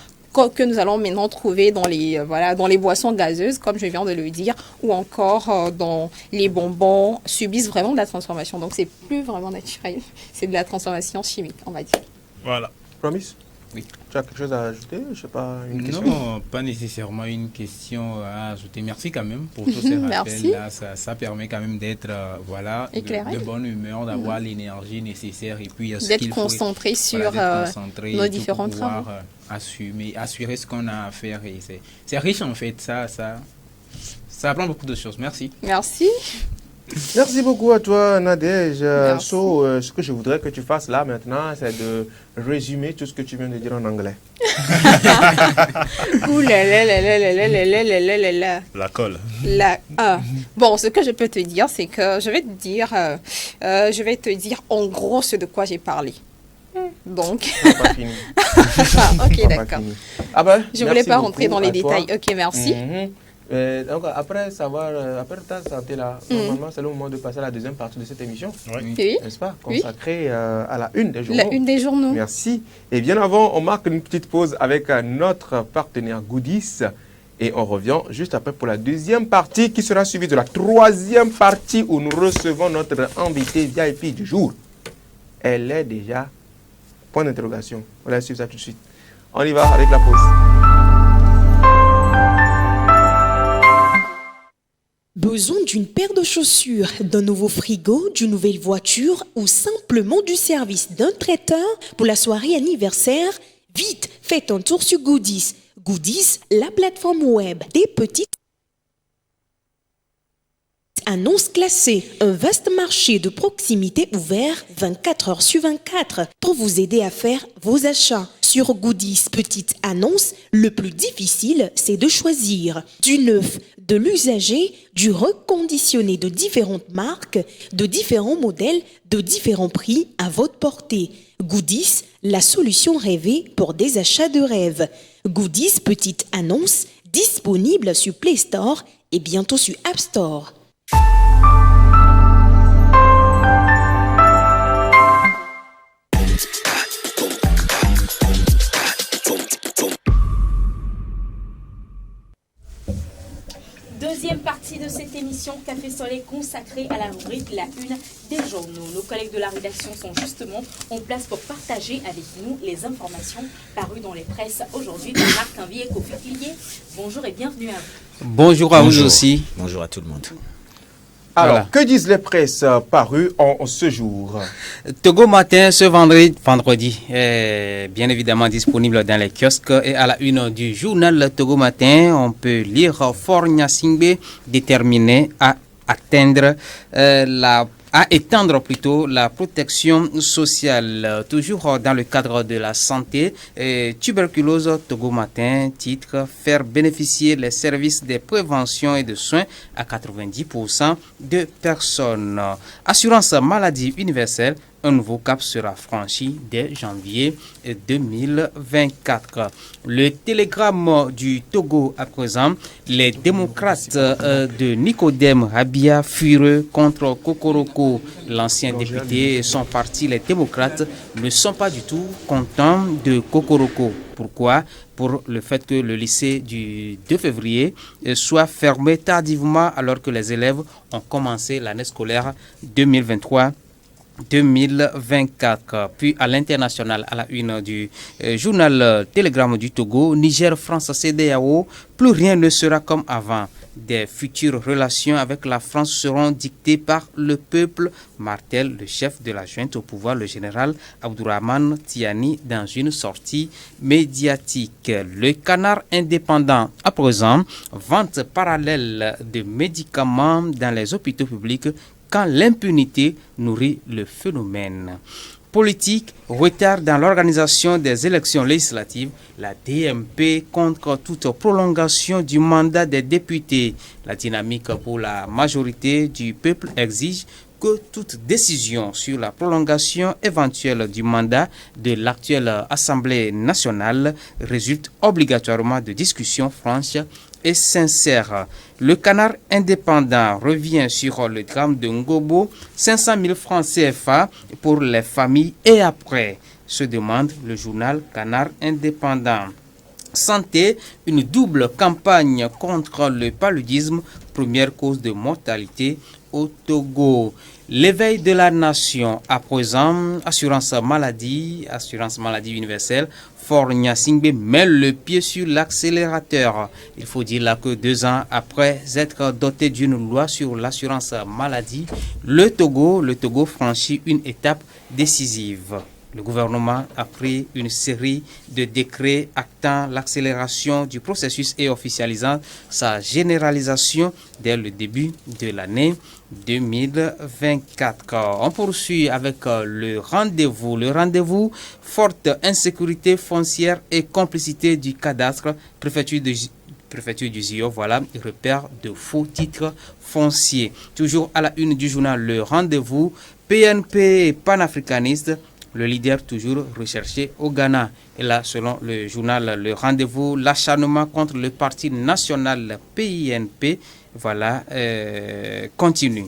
que nous allons maintenant trouver dans les boissons gazeuses, comme je viens de le dire, ou encore dans les bonbons, subissent vraiment de la transformation. Donc, c'est plus vraiment naturel. C'est de la transformation chimique, on va dire. Voilà. Promise? Oui. Tu as quelque chose à ajouter? Je sais pas, une question? Non, pas nécessairement une question à ajouter. Merci quand même pour tous ces rappels-là. Ça permet quand même d'être de bonne humeur, d'avoir l'énergie nécessaire et puis d'être concentré sur nos différents travaux. Assurer ce qu'on a à faire. Et c'est riche en fait, ça apprend beaucoup de choses. Merci. Merci. Merci beaucoup à toi, Nadège. Ce que je voudrais que tu fasses là maintenant, c'est de résumer tout ce que tu viens de dire en anglais. Ouh là là là là là là là là là là là. La colle. Bon, ce que je peux te dire, c'est que je vais te dire en gros ce de quoi j'ai parlé. Donc. Pas fini. Ok, d'accord. Ah ben, je voulais pas rentrer dans les détails. Ok, merci. Donc après savoir, après ta santé là, normalement c'est le moment de passer à la deuxième partie de cette émission, n'est-ce pas, consacrée à la une des journaux. La une des journaux. Merci. Et bien avant, on marque une petite pause avec notre partenaire Goodies et on revient juste après pour la deuxième partie qui sera suivie de la troisième partie où nous recevons notre invité VIP du jour. Elle est déjà point d'interrogation. On va suivre ça tout de suite. On y va avec la pause. Besoin d'une paire de chaussures, d'un nouveau frigo, d'une nouvelle voiture ou simplement du service d'un traiteur pour la soirée anniversaire? Vite, faites un tour sur Goodies. Goodies, la plateforme web des petites annonces classées. Un vaste marché de proximité ouvert 24 heures sur 24 pour vous aider à faire vos achats. Sur Goodies Petite Annonce, le plus difficile, c'est de choisir du neuf, de l'usager, du reconditionné de différentes marques, de différents modèles, de différents prix à votre portée. Goodies, la solution rêvée pour des achats de rêve. Goodies Petite Annonce, disponible sur Play Store et bientôt sur App Store. Deuxième partie de cette émission Café Soleil consacrée à la rubrique La Une des journaux. Nos collègues de la rédaction sont justement en place pour partager avec nous les informations parues dans les presses aujourd'hui par Marc Envie et Kofi Killier. Bonjour et bienvenue à vous. Bonjour à vous aussi. Bonjour à tout le monde. Alors, Voilà. que disent les presses parues en ce jour? Togo Matin, ce vendredi, est bien évidemment disponible dans les kiosques et à la une du journal Togo Matin, on peut lire Faure Gnassingbé déterminé à étendre plutôt la protection sociale, toujours dans le cadre de la santé. Tuberculose, Togo Matin, titre faire bénéficier les services de prévention et de soins à 90% de personnes. Assurance maladie universelle, un nouveau cap sera franchi dès janvier 2024. Le télégramme du Togo à présent, les démocrates de Nicodème Rabia fureux contre Kokoroko, l'ancien député et son parti, les démocrates, ne sont pas du tout contents de Kokoroko. Pourquoi? Pour le fait que le lycée du 2 février soit fermé tardivement alors que les élèves ont commencé l'année scolaire 2023-2024. Puis à l'international, à la une du journal Télégramme du Togo, Niger, France, CEDEAO, plus rien ne sera comme avant. Des futures relations avec la France seront dictées par le peuple, martèle le chef de la junte au pouvoir, le général Abdourahmane Tiani, dans une sortie médiatique. Le Canard indépendant, à présent, vente parallèle de médicaments dans les hôpitaux publics quand l'impunité nourrit le phénomène. Politique, retard dans l'organisation des élections législatives, la DMP contre toute prolongation du mandat des députés. La dynamique pour la majorité du peuple exige que toute décision sur la prolongation éventuelle du mandat de l'actuelle Assemblée nationale résulte obligatoirement de discussions franches et sincère. Le Canard indépendant revient sur le drame de Ngobo, 500 000 francs CFA pour les familles et après, se demande le journal Canard indépendant. Santé, une double campagne contre le paludisme, première cause de mortalité au Togo. L'éveil de la nation, à présent, assurance maladie universelle, Faure Gnassingbé met le pied sur l'accélérateur. Il faut dire là que 2 ans après être doté d'une loi sur l'assurance maladie, le Togo franchit une étape décisive. Le gouvernement a pris une série de décrets actant l'accélération du processus et officialisant sa généralisation dès le début de l'année 2024. On poursuit avec le rendez-vous. Le rendez-vous, forte insécurité foncière et complicité du cadastre, préfecture du ZIO, voilà, repère de faux titres fonciers. Toujours à la une du journal Le Rendez-vous, PNP panafricaniste, le leader toujours recherché au Ghana. Et là, selon le journal Le Rendez-vous, l'acharnement contre le parti national PINP, voilà, continue.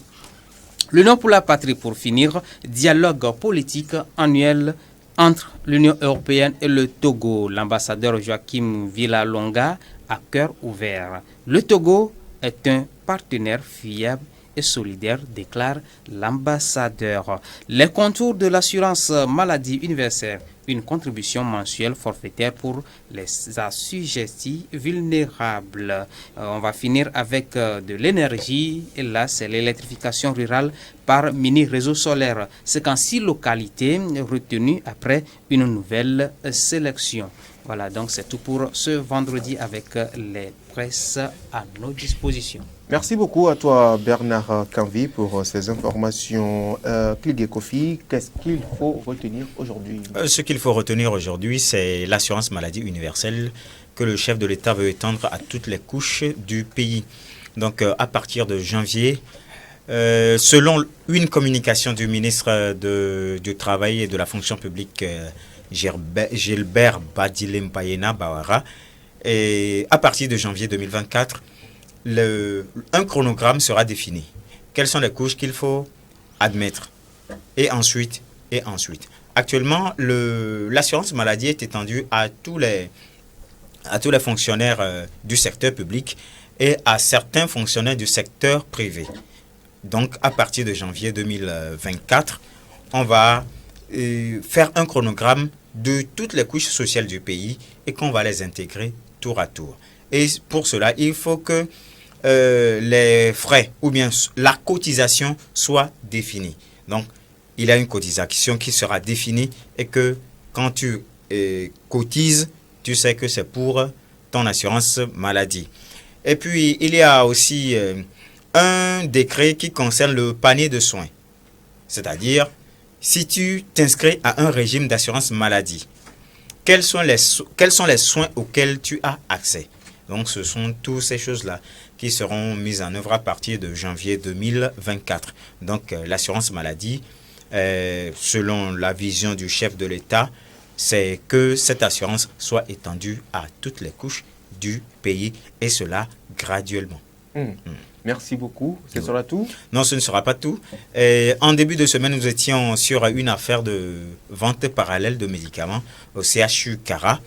L'Union pour la patrie, pour finir, dialogue politique annuel entre l'Union européenne et le Togo. L'ambassadeur Joachim Villalonga a cœur ouvert. Le Togo est un partenaire fiable et solidaire, déclare l'ambassadeur. Les contours de l'assurance maladie universelle, une contribution mensuelle forfaitaire pour les assujettis vulnérables. On va finir avec de l'énergie, et là c'est l'électrification rurale par mini-réseau solaire. C'est qu'en 6 localités retenues après une nouvelle sélection. Voilà, donc c'est tout pour ce vendredi avec les presses à nos dispositions. Merci beaucoup à toi Bernard Canvi pour ces informations. Cligue Kofi, qu'est-ce qu'il faut retenir aujourd'hui? Ce qu'il faut retenir aujourd'hui, c'est l'assurance maladie universelle que le chef de l'État veut étendre à toutes les couches du pays. Donc à partir de janvier, selon une communication du ministre du Travail et de la Fonction publique, Gilbert Badilem Payena Bawara, et à partir de janvier 2024, un chronogramme sera défini. Quelles sont les couches qu'il faut admettre? Et ensuite. Actuellement, l'assurance maladie est étendue à tous les fonctionnaires du secteur public et à certains fonctionnaires du secteur privé. Donc, à partir de janvier 2024, on va faire un chronogramme de toutes les couches sociales du pays et qu'on va les intégrer tour à tour. Et pour cela, il faut que les frais ou bien la cotisation soit définie. Donc, il y a une cotisation qui sera définie et que quand tu cotises, tu sais que c'est pour ton assurance maladie. Et puis, il y a aussi un décret qui concerne le panier de soins. C'est-à-dire, si tu t'inscris à un régime d'assurance maladie, quels sont les soins auxquels tu as accès? Donc, ce sont toutes ces choses-là qui seront mises en œuvre à partir de janvier 2024. Donc, l'assurance maladie, selon la vision du chef de l'État, c'est que cette assurance soit étendue à toutes les couches du pays, et cela graduellement. Merci beaucoup. Ce sera tout? Non, ce ne sera pas tout. En début de semaine, nous étions sur une affaire de vente parallèle de médicaments au CHU Cara.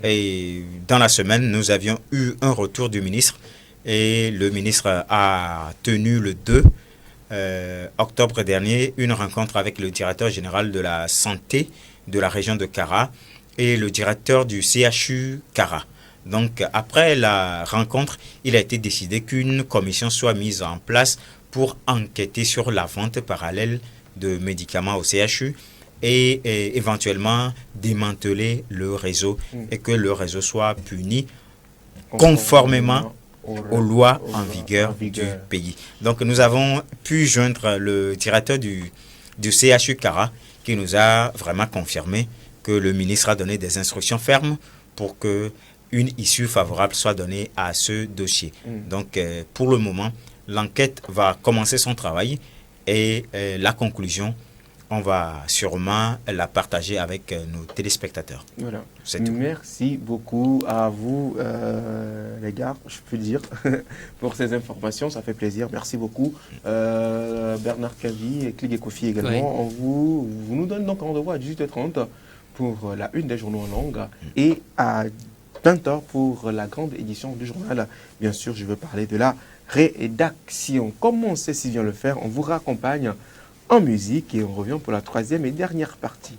Et dans la semaine, nous avions eu un retour du ministre. Et le ministre a tenu le 2 octobre dernier une rencontre avec le directeur général de la santé de la région de Cara et le directeur du CHU Cara. Donc, après la rencontre, il a été décidé qu'une commission soit mise en place pour enquêter sur la vente parallèle de médicaments au CHU et éventuellement démanteler le réseau et que le réseau soit puni conformément aux lois en vigueur du pays. Donc, nous avons pu joindre le directeur du CHU Cara qui nous a vraiment confirmé que le ministre a donné des instructions fermes pour que une issue favorable soit donnée à ce dossier. Donc, pour le moment, l'enquête va commencer son travail et la conclusion, on va sûrement la partager avec nos téléspectateurs. Voilà. C'est tout. Merci beaucoup à vous, les gars, je peux dire, pour ces informations. Ça fait plaisir. Merci beaucoup. Bernard Canvi et Cligue Kofi également. Oui. Vous nous donnez donc rendez-vous à 18h30 pour la une des journaux en langue et à 20h pour la grande édition du journal. Bien sûr, je veux parler de la rédaction. Comme on sait si bien le faire, on vous raccompagne en musique et on revient pour la troisième et dernière partie.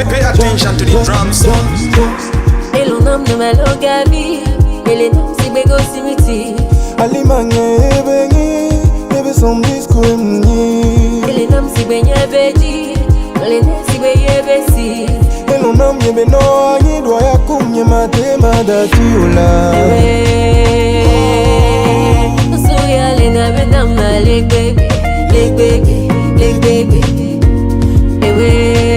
Pay attention to the drums. Et l'on nomme de Malogavi, et les noms si bégo simiti. Alimanye bengi, ebe son disco mni. Et les noms si benye beji, les noms si beye besi. Et l'on nomme yebe no anyi doa ya kumye matema datiola. Souya le name nama leg baby, leg baby, leg baby. Ewe.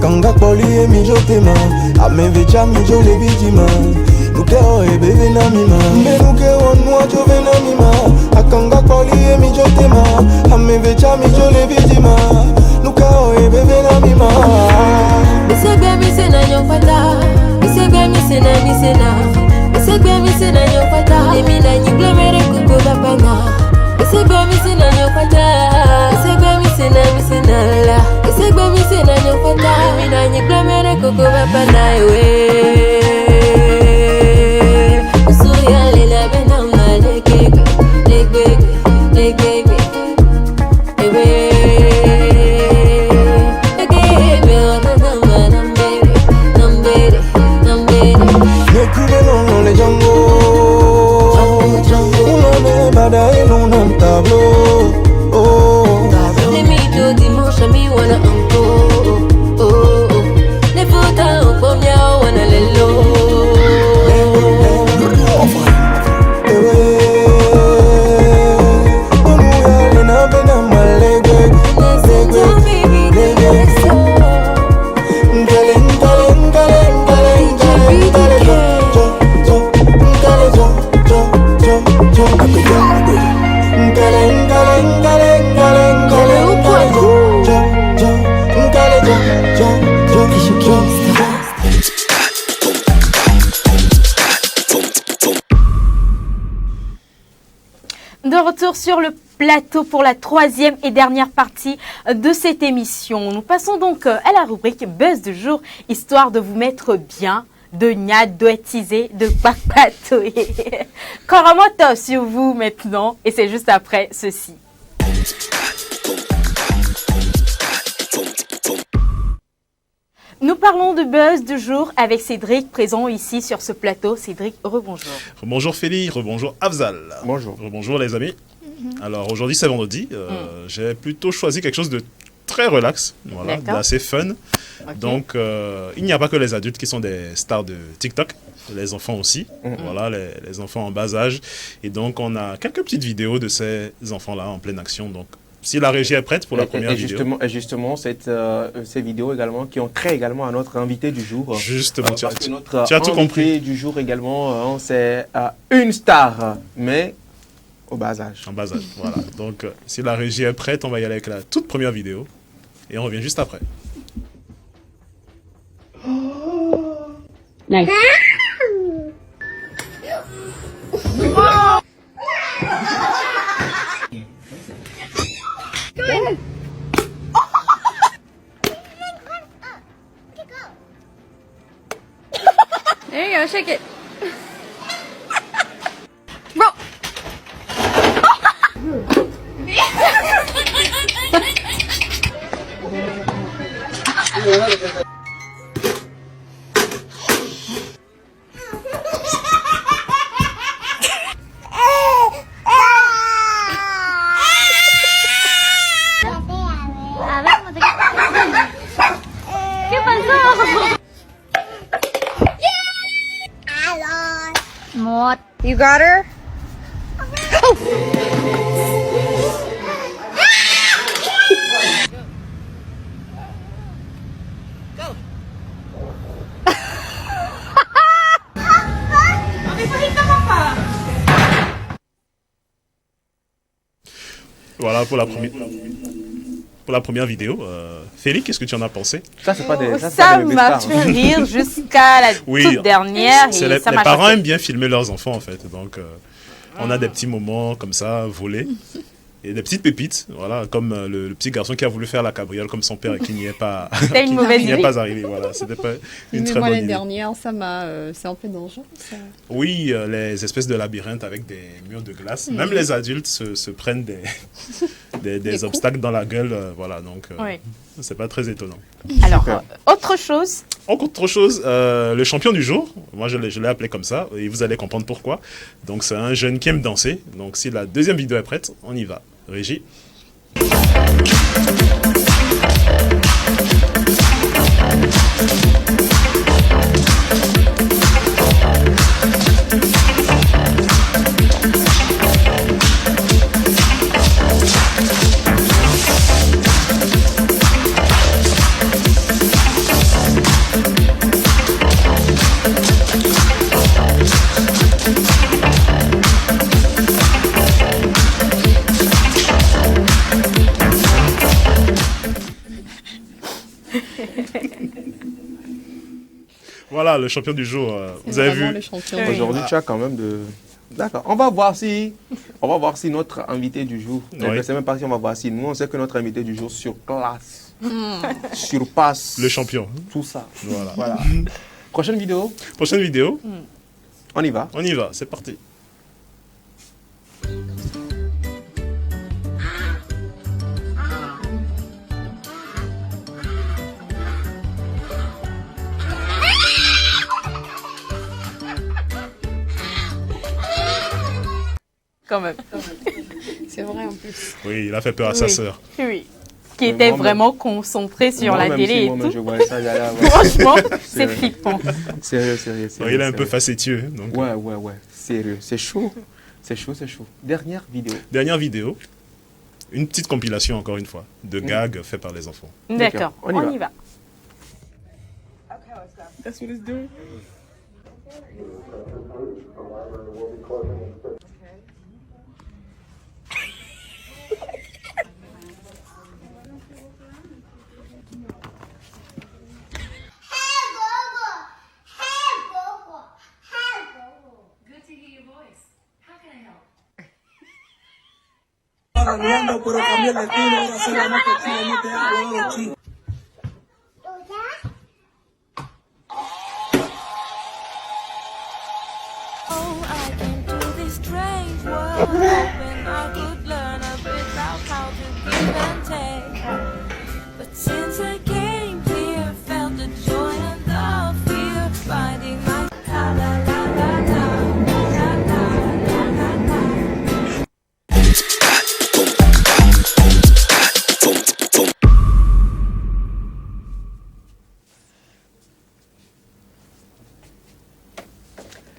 Akanga poli e mi jotema Amevecha mi jole vitima Nuke oe bebe na mima Me nuke onwa jove na mima Akanga poli e mi jotema Amevecha mi jole vitima Nuke oe bebe na mima Misegbe mi se na nyopata Misegbe mi se na Misegbe mi se na nyopata Emi na nyigle mere kuko da pena Misegbe mi se na nyopata Misegbe mi se na la Misegbe mi se na nyopata Emi na nyigle mere kuko da pena Usuya lela bena maleke Legbe Bada et l'on a un tableau. Les mythos dimanche, mi wana encore. Les photos au premier, wana les lots. De retour sur le plateau pour la troisième et dernière partie de cette émission. Nous passons donc à la rubrique Buzz du jour, histoire de vous mettre bien, de nyadouettiser, de papatouiller. Koromoto sur vous maintenant, et c'est juste après ceci. Nous parlons de buzz du jour avec Cédric, présent ici sur ce plateau. Cédric, rebonjour. Rebonjour Félix, rebonjour Afzal. Bonjour. Rebonjour les amis. Alors aujourd'hui c'est vendredi, j'ai plutôt choisi quelque chose de très relax, voilà, d'assez fun. Okay. Donc il n'y a pas que les adultes qui sont des stars de TikTok, les enfants aussi, voilà, les enfants en bas âge. Et donc on a quelques petites vidéos de ces enfants-là en pleine action. Donc si la régie est prête pour la première vidéo. Justement, ces vidéos également qui ont trait également à notre invité du jour. Justement, tu as tout compris. Invité du jour également, c'est une star, mais au bas âge. En bas âge, voilà. Donc si la régie est prête, on va y aller avec la toute première vidéo et on revient juste après. Nice. Good. There you go, shake it. Bro. ¿Qué pasó? What? You got her? Voilà pour la première vidéo. Félix, qu'est-ce que tu en as pensé? Ça, c'est pas des, ça m'a fait rire jusqu'à la toute dernière. Et les ça parents aiment bien filmer leurs enfants en fait. Donc on a des petits moments comme ça, volés. Et des petites pépites, voilà, comme le petit garçon qui a voulu faire la cabriole comme son père et qui n'y est pas, une mauvaise idée. pas arrivé. Voilà, c'était pas une très bonne idée. L'année dernière, c'est un peu dangereux. Ça. Oui, les espèces de labyrinthes avec des murs de glace. Même les adultes se prennent des obstacles dans la gueule, voilà, donc c'est pas très étonnant. Alors, autre chose. Autre chose, le champion du jour, moi je l'ai appelé comme ça, et vous allez comprendre pourquoi. Donc c'est un jeune qui aime danser, donc si la deuxième vidéo est prête, on y va. Régie. Voilà, le champion du jour. Vous avez vu. Aujourd'hui, tu as quand même de... D'accord. On va voir si notre invité du jour, je ne sais même pas si on va voir si nous, on sait que notre invité du jour surclasse, surpasse le champion. Tout ça. Voilà. Prochaine vidéo. Prochaine vidéo. On y va. On y va, c'est parti. Quand même. C'est vrai en plus. Oui, il a fait peur à sa sœur. Oui. Qui était vraiment concentré sur la télé et tout. Je vois ça, Franchement, c'est flippant. Sérieux. Il est un peu facétieux. Donc... Ouais. Sérieux. C'est chaud. C'est chaud. Dernière vidéo. Une petite compilation, encore une fois, de gags faits par les enfants. D'accord, on y va. That's what it's doing. Pero cambié el estilo, ahora soy la más que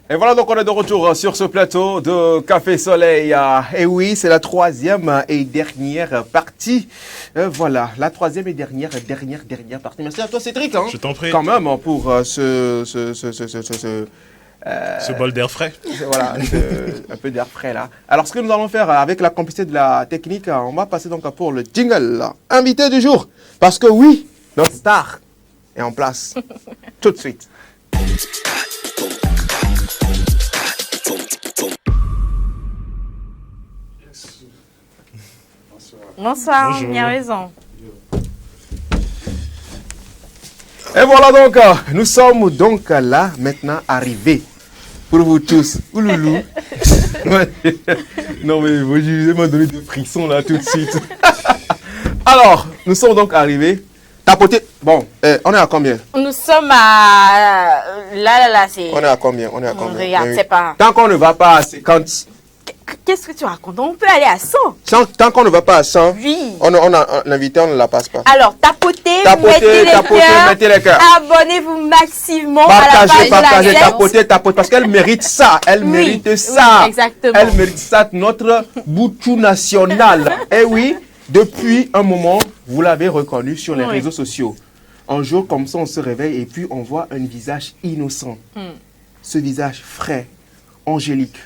Et voilà, donc on est de retour sur ce plateau de Café Soleil. Et oui, c'est la troisième et dernière partie. Voilà, la troisième et dernière partie. Merci à toi, Cédric. Je t'en prie. Quand même, pour ce bol d'air frais. Voilà, un peu d'air frais là. Alors, ce que nous allons faire avec la complicité de la technique, on va passer donc pour le jingle. Invité du jour. Parce que oui, notre star est en place. Tout de suite. Bonsoir, il y a raison. Et voilà donc, nous sommes donc là maintenant arrivés pour vous tous. Ouloulou. Non mais vous m'avez donné des frissons là tout de suite. Alors, nous sommes donc arrivés. Tapoter. Bon, on est à combien? Nous sommes à... Là, c'est... On est à combien? Regarde, c'est pas... Tant qu'on ne va pas à 50... Qu'est-ce que tu racontes? On peut aller à 100. Tant qu'on ne va pas à 100, oui. L'invité, on ne la passe pas. Alors, tapotez, mettez les cœurs. Abonnez-vous massivement à la page Partagez, tapotez, parce qu'elle mérite ça. Elle mérite ça. Oui, exactement. Elle mérite ça, notre Boutou national. Et oui, depuis un moment, vous l'avez reconnu sur les réseaux sociaux. Un jour comme ça, on se réveille et puis on voit un visage innocent. Ce visage frais, angélique.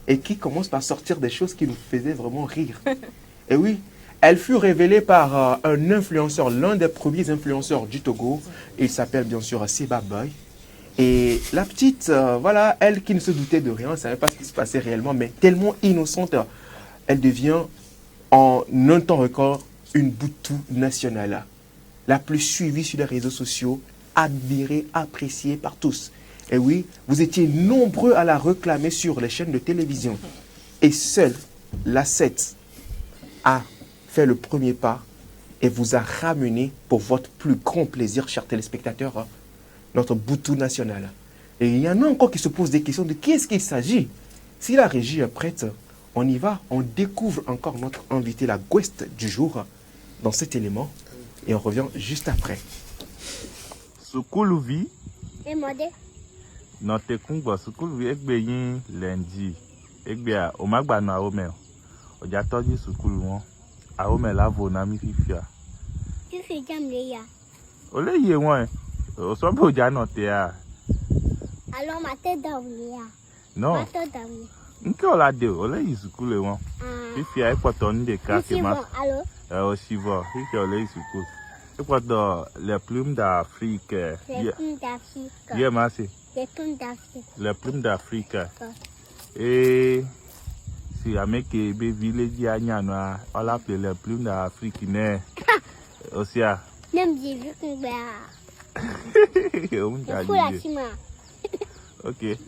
Et qui commence par sortir des choses qui nous faisaient vraiment rire. Et oui, elle fut révélée par un influenceur, l'un des premiers influenceurs du Togo. Il s'appelle bien sûr Seba Boy. Et la petite, voilà, elle qui ne se doutait de rien, elle ne savait pas ce qui se passait réellement, mais tellement innocente, elle devient en un temps record une Boutou nationale. La plus suivie sur les réseaux sociaux, admirée, appréciée par tous. Et oui, vous étiez nombreux à la réclamer sur les chaînes de télévision. Et seule la 7 a fait le premier pas et vous a ramené pour votre plus grand plaisir, chers téléspectateurs, notre Boutou national. Et il y en a encore qui se posent des questions de qui est-ce qu'il s'agit. Si la régie est prête, on y va. On découvre encore notre invité, la guest du jour, dans cet élément. Et on revient juste après. Sukuluvi. Demandez. Notre Congo, Sukuluvi, Ekbeyin, lundi. Ekbea, Omagba na Ome. Ojatoji Sukulu, Aome la Vonami Fifia. Tu fais jamais. Ole ye wan. Osobo Janote ya. Alors ma tête d'Aoulia. Non. Ma tête d'Aoulia. Nke ola de, ole yi Sukulu wan. Fifia e potoni de kake ma. Allô? Oshivo, Fifia ole yi Sukulu. C'est quoi les plumes d'Afrique? Les plumes d'Afrique. Yeah, merci. Les plumes d'Afrique. Les plumes d'Afrique. Et si avec les villages à on l'appelle les plumes d'Afrique. Aussi, même j'ai vu que ok.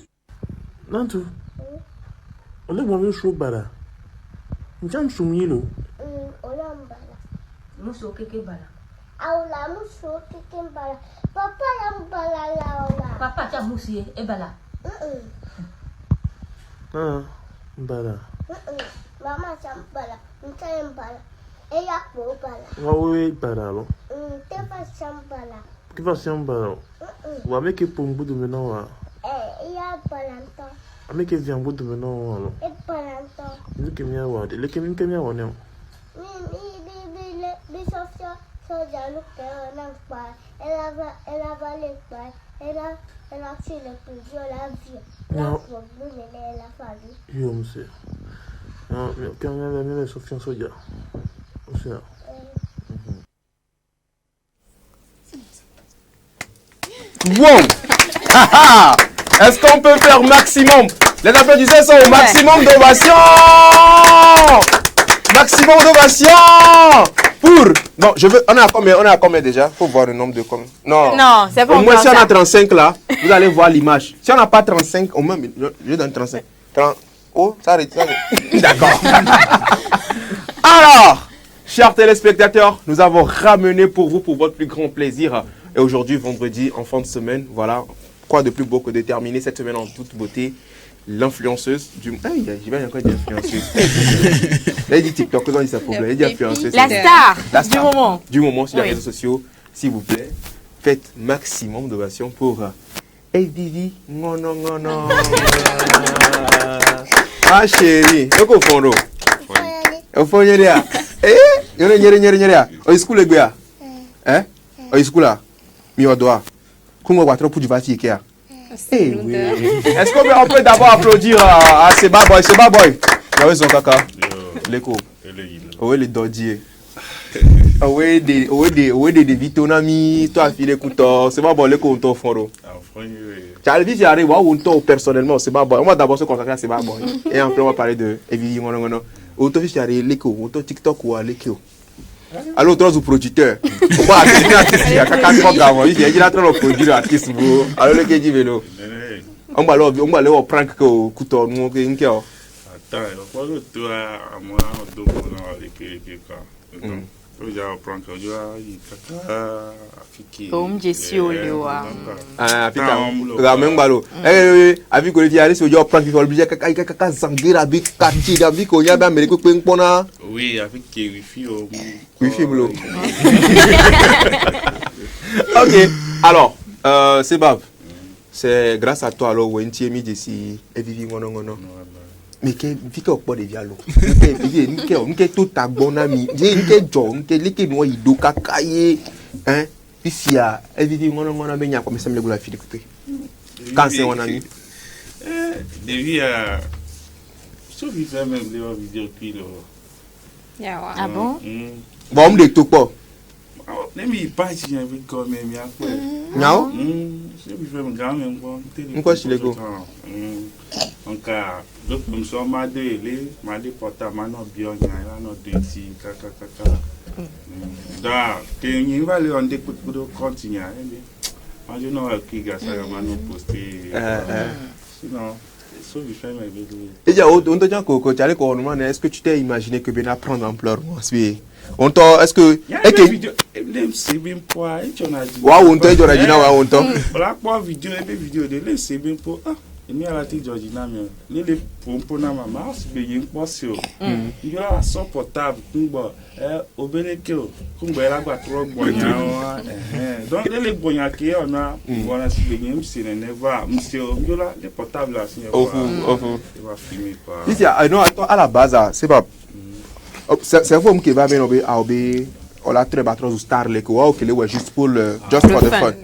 Nantu, on est vraiment chaud, bala. J'aime soumilo. Muso keke bala. Aula muso keke bala. Papa lam bala la. Papa cha musi e bala. Ah, bala. Mama cha bala. Nta bala. E ya po bala. Oui, bala lo. Te fa chambala. Qui va chambala? Ou avec qui pour bout de maintenant? Ya balanto. Avec qui vient bout de maintenant? E balanto. Nous qui m'y avons dit, les qui m'y avons dit. Bisofia soja look at her by. Elle a les by. Elle a fait le plus de la vie. La problème est la famille. Yo, monsieur. Non, mais quand on a mis Sophia soja. C'est ça. Wow! Est-ce qu'on peut faire maximum? Les applaudissements sont au maximum d'ovation! Maximum d'ovation! Pour... Non, je veux... On est à combien déjà? Faut voir le nombre de combien. Non, c'est pas au moins, si on a 35 là, vous allez voir l'image. Si on n'a pas 35, au moins, je donne 35. 30... Oh, ça arrête. D'accord. Alors, chers téléspectateurs, nous avons ramené pour vous, pour votre plus grand plaisir. Et aujourd'hui, vendredi, en fin de semaine, voilà. Quoi de plus beau que de terminer cette semaine en toute beauté. L'influenceuse du... Aïe, j'ai bien encore dit influenceuse. Elle dit TikTok, on dit ça pour elle dit influenceuse. La star du moment. Du moment sur les réseaux sociaux. S'il vous plaît, faites maximum d'ovation pour... Hey Didi, non. Ah chérie, c'est quoi au fond d'eau? Au fond, il y a... Eh, il y a... Au school, les gars. Hein? Au school, là. Mi au doigt. Comment on va trop pour du bâti, Ikea? Hey, oui. Est-ce qu'on peut d'abord applaudir à Seba Boy? Seba Boy, où son caca? L'écho. Où est les dodiers? Où est des vitonami? Toi, filé couteau. Seba Boy, l'écho, on t'en fond. Tu as dit, j'arrive, on t'en personnellement, Seba Boy. On va d'abord se consacrer à Seba Boy. Et après, on va parler de Evie. On t'en fiche, l'écho, on t'en TikTok ou à l'écho. Alors, toi, vous producteur. On va assister à il y a 4 programmes. Il y a train de produire l'artiste. Alors, le qui vélo. On va aller au prank au couteau. Attends, il faut que tu aies à moi, deux mois avec quelqu'un. Il y a un prank. Il y a Comme je suis au lieu. Ah, putain. Même ballot. Avec que tu arrives, il y a un prank. Il faut obliger à s'engueuler avec quartier. Avec qu'il y a un ping-pong. Oui, avec Wi-Fi. Wi-Fi bleu. Ok. Alors, Sebab, c'est grâce à toi alors où tu es mis ici et vivre non. Mais que vite au pas de dialogue. Nous tout ta bonne ami. Nous John, nous les nous ido kakaye. Hein? Ici à et vivre non mais comme ça me le la fille écouter. Quand c'est mon ami. Devi à sauf il fait même les vidéos puis Ah bon? Bon, on ne tout pas. Let me patch you avec quand même ya quoi. Non? Je vais faire un grand même quoi. Pourquoi je l'ai go? Donc donc comme ça m'a de portable maintenant bien là non de ti kaka. Da, tu vas aller on découte pour continuer. Moi je n'ai qui gars ça maintenant poster. Sinon et on te dit que est-ce que tu t'es imaginé que bien prendre ampleur on t'a est-ce que c'est bien pour on t'a dit on t'a la quoi vidéo de c'est bien pour il y a la tête Georgina mais les pompons na maman c'est bien pour ça il y a son portable kumba au benekeo kumba la gba trop bonya donc les bonya qui on a voilà c'est bien c'est neva monsieur il y a les portables là c'est il va filmer quoi ici non à la base c'est pas c'est vous qui va bien on a très battre au star les quoi que les ouais juste pour le just for the fun.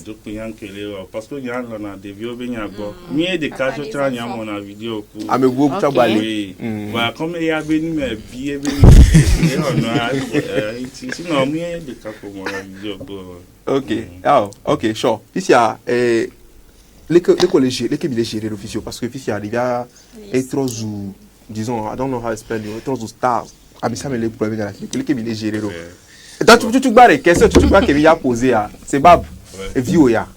Donc bien que les parce que y a on a des vidéos bien bon. Mieux des cas je tiens y a mon vidéo pour. Ah mais vous tu vas aller. Voilà comme il y a béni mais bien sinon mieux des cas pour mon vidéo pour. OK. Ah OK, sure. Ici a les collèges les qui gérer l'officio parce que ici arrive à être ou disons I don't know how to spell it être ou stars. Ah mais ça me les problèmes dans la les qui gérer l'eau. Donc tu barre question tu vois que il a posé à c'est bab et vieux ya.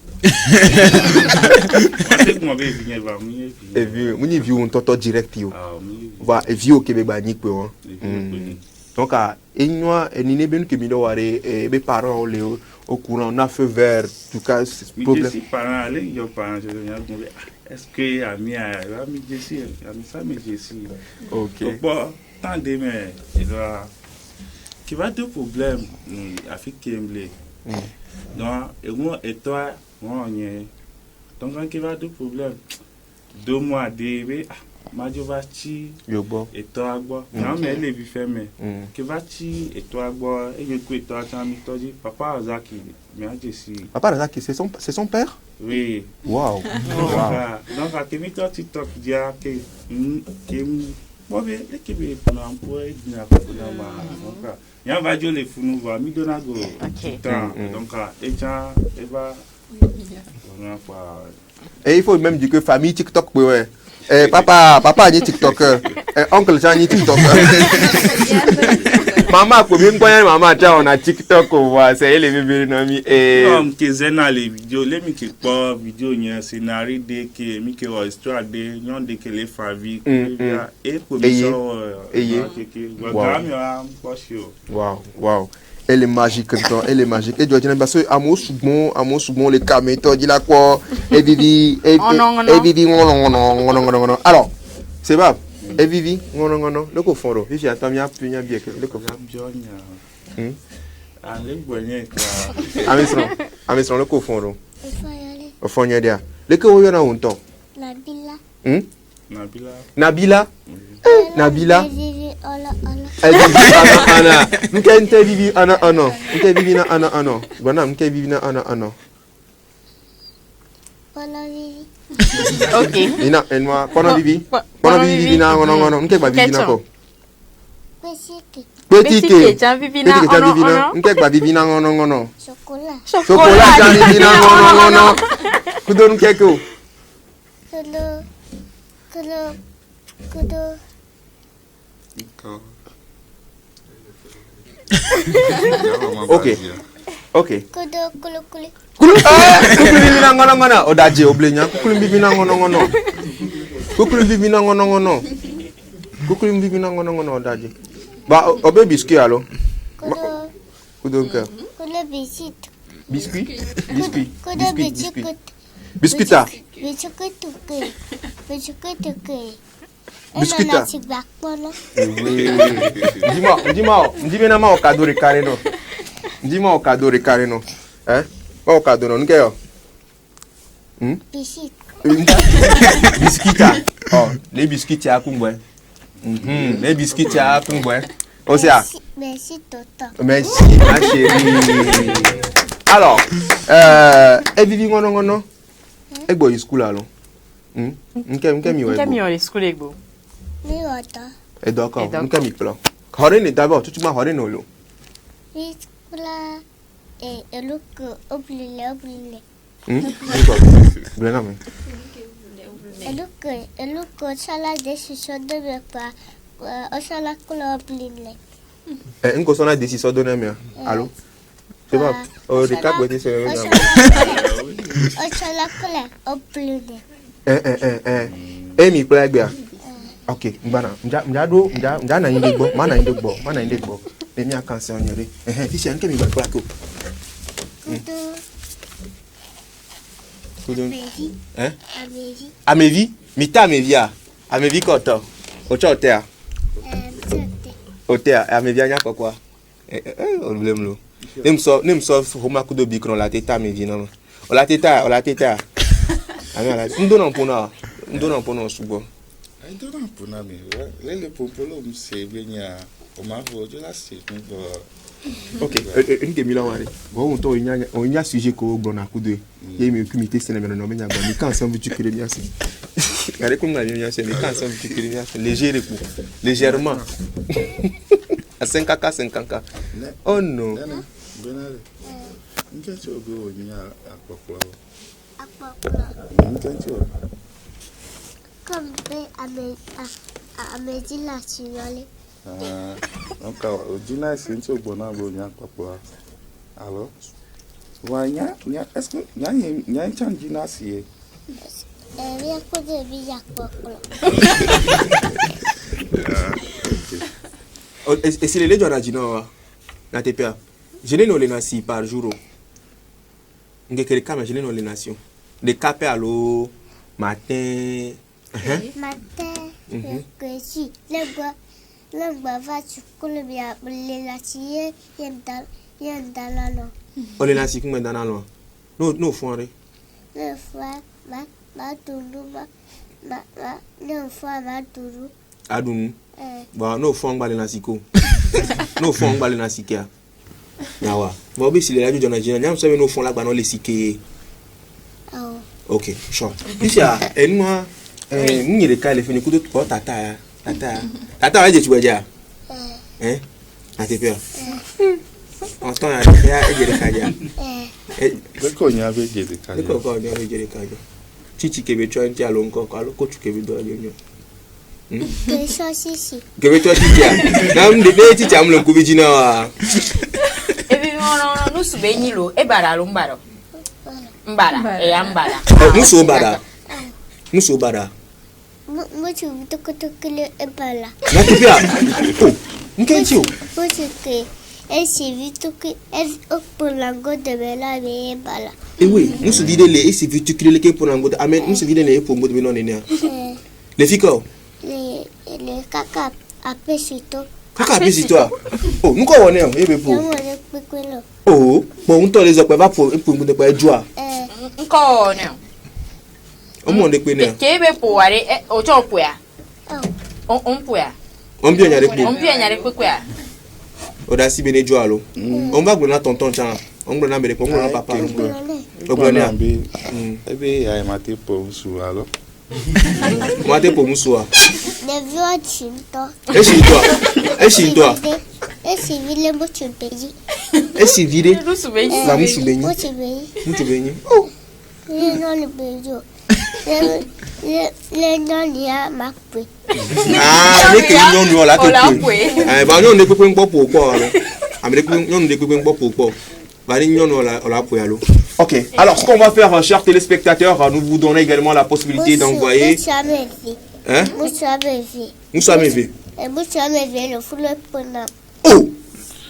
Et vieux muni vieux on toto direct yo. Va et vieux que be bani pe on. Donc à enoi ni ben que mi do ware et be parents le au courant on a feu vert tout cas problème. Si parents aller yo parents est-ce que ami Jessie ami ça mais Jessie. OK. Bon tant de mais il doit qui va de problème africain blé. Donc et moi et toi on est donc quand qui va de problème 2 mois de Majo va ti et toi bois non mais les bi fermé qui va ti et toi bois et je coup et toi tant mi toi dit papa Zaki mais Jessie papa Zaki c'est son père. Oui. Wow. Donc à mi toi TikTok dia que bon bien l'équipe est pour l'emploi dina pour donc ya va dire les fous nous va mi dona go donc et ça et va et il faut même dire que famille TikTok ouais. Papa ni TikToker, oncle Jean ni TikToker. Maman ko bien quoi maman ta on a TikTok quoi, c'est les bébés nami et comme que zena les vidéos, les mi qui pas vidéo ni scénario de que mi que histoire de non de que les familles et commission wow. Elle est magique quand elle est magique et doit dire parce que amour souvent les camétos dit la quoi et vivi non alors c'est pas et vivi non le ko fond vivi attends bien bien que le ko allez bonne amison le ko fond au fond y a dia le ko yo na unto Nabila Nka nte vivi ana nka vivi na ana bana nka vivi na ana OK ina enwa kono vivi na ngono nka ba vivi na ko Petit Jean vivi na nka ba vivi na ngono chocolat Jean vivi na ngono kudon keko Kudo. OK. Kulu bibi na ngono odaje oblenya kulu bibi na ngono. Kulu bibi na ngono odaje. Ba obe biscuit alo. Kudo ka. Kudo biscuit. Biscuita. Biscuita. Dis-moi au cadeau de Careno. Dis-moi au cadeau de Careno. Hein? Pas au cadeau non, n'keyo. Biscuita. Oh, les biscuits à kumbwe. Les biscuits à kumbwe. Osia. Merci Toto. Merci ma chérie. Alors, et vivi ngono. Egbo yi school alo. Nke mi wa school egbo. Mi wata. Et d'accord, nke mi plan. Horene d'abord, tu m'as horene lo. Mi school et look oblile. Blena me. Et look sala décision de me pas o sala couleur oblile. Nko sona décision de me. Allô? C'est pas au recap ouais c'est o sala couleur oblile. Mi play bia. OK, mbana. Mja na indegbo, mana indegbo. Emi akanse onyere. Fisi anke mi gba plako. Kudo. Amevi? Mita amevia. Amevi koto. Ocha otea. Otea, amevi anya kokwa. Olumlo. Nem so homa kudo bikron la teta amevi no. Ola teta. Ami ala. Ndona mpona subo. Ndona mpona mi. Le popolo mse benya o ma vojo la se ngo Ok, une que Milan Wari. Bon, on y a sujet qu'on a coup de. Il y a une comité, c'est le même nom, mais quand ensemble tu crées bien. Regardez comment on a bien, c'est quand ensemble tu crées bien. Léger, légèrement. À 5 ans. Oh non. Comme à Médine nationale. Donc, Dina, c'est une chose bonne à voir. Alors, est-ce que y a un chant Dina si Et si les gens ont dit non, je n'ai pas les nations par jour. Je n'ai pas les nations. Les capes à l'eau, matin. Matin, que si, le bois va sur le bien, les nations, il y a dans la loi. On les nations comme dans la loi. Nous foirés. Le foie, ma tourou, le foie, ma tourou. Adou. Bon, nous foirons les nations. Nous foirons les nations. Nawa. Bon, si les gens ont dit, nous savons nous font là, nous les siquer. Ok, sure. Puis et moi, nous y est cas les finir coup de toi tata. Tata va dire tu vas dire. Hein? À tes peurs. En temps il y a des cas. Le cogne avec des cas. Le cogne avec des cas. Titi que tu as un dialogue encore, alors que tu que veux donner mieux. Que ça si. Que veux toi titi. Nam de titi am le kubijina. Et puis nous subeni lo e bara lo mbaro. Mbara, e ambara. Muso bada. Moi tu veux que le embala. Na tupia. Nkenchi o. Moi que elle s'est vite que elle pour la gode de bela mais embala. Eh oui, muso vide le et c'est vite que le ke pour la gode. Amen, muso vide le pour gode non nenia. Les fiko. Les caca après surtout. Kaka apesi toi. Oh, nous quoi on est ebe po. Oh, bon on to les okwe va pour de pa joa. Nko on. O mo de pe ne. Ke ebe po are o cho po ya. On po ya. On bien nyare po. On bien nyare po ya. O da si bene joa lo. On va gona tonton chan. On gona mbele po, on gona papa. O gona ambi. Ebe ya mate po su alo. Mate po musoa. Les vieux chinto. Et chez toi. Et si vile mucho beji. Et si vile. La mucho beji. Mucho beji. Oh. Non le bejo. Le non ya makwe. Ah, le que non nous la te. Eh ba non ne pe npo po ko alo. Amele non ne pe npo po ko. Ba ni non la po alo. Ok, alors ce qu'on va faire, chers téléspectateurs, nous vous donnons également la possibilité d'envoyer. Hein? Moussa Mevé. Le foule pona. Oh!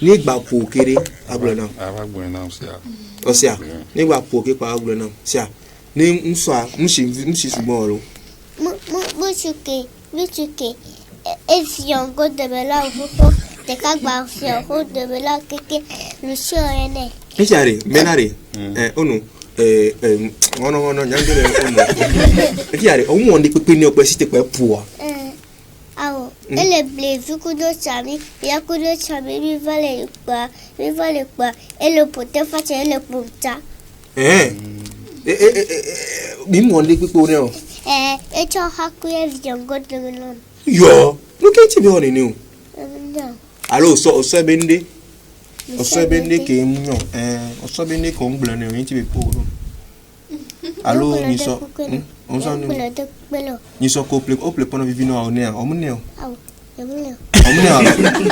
Ni gba po kere ablana. Abagbona sia. Osia. Ni gba po ke pa ablana. Sia. Ni mso msi sugbon lo. Musuke. Et si on go de bela ou te ka gba si on go de bela keke le show ene. Kichare, menare. Ono ono nyangere ono. Kichare, o mo ndi pepe ni ope si te pe po. Awo, elle blé vu que de chami, il y a que de chami, lui va le quoi, et le pote face le punta. Bim on ndi pepe o. Et tu as hakuye viango de melon. Yo, no ke ti be on ni o. Non. Allo so bende. O bende ke mnyo. O bende ko ngblon ni o ti be po. Allo ni so. On s'en ni so ko ple pono vivino a onea. O mneo.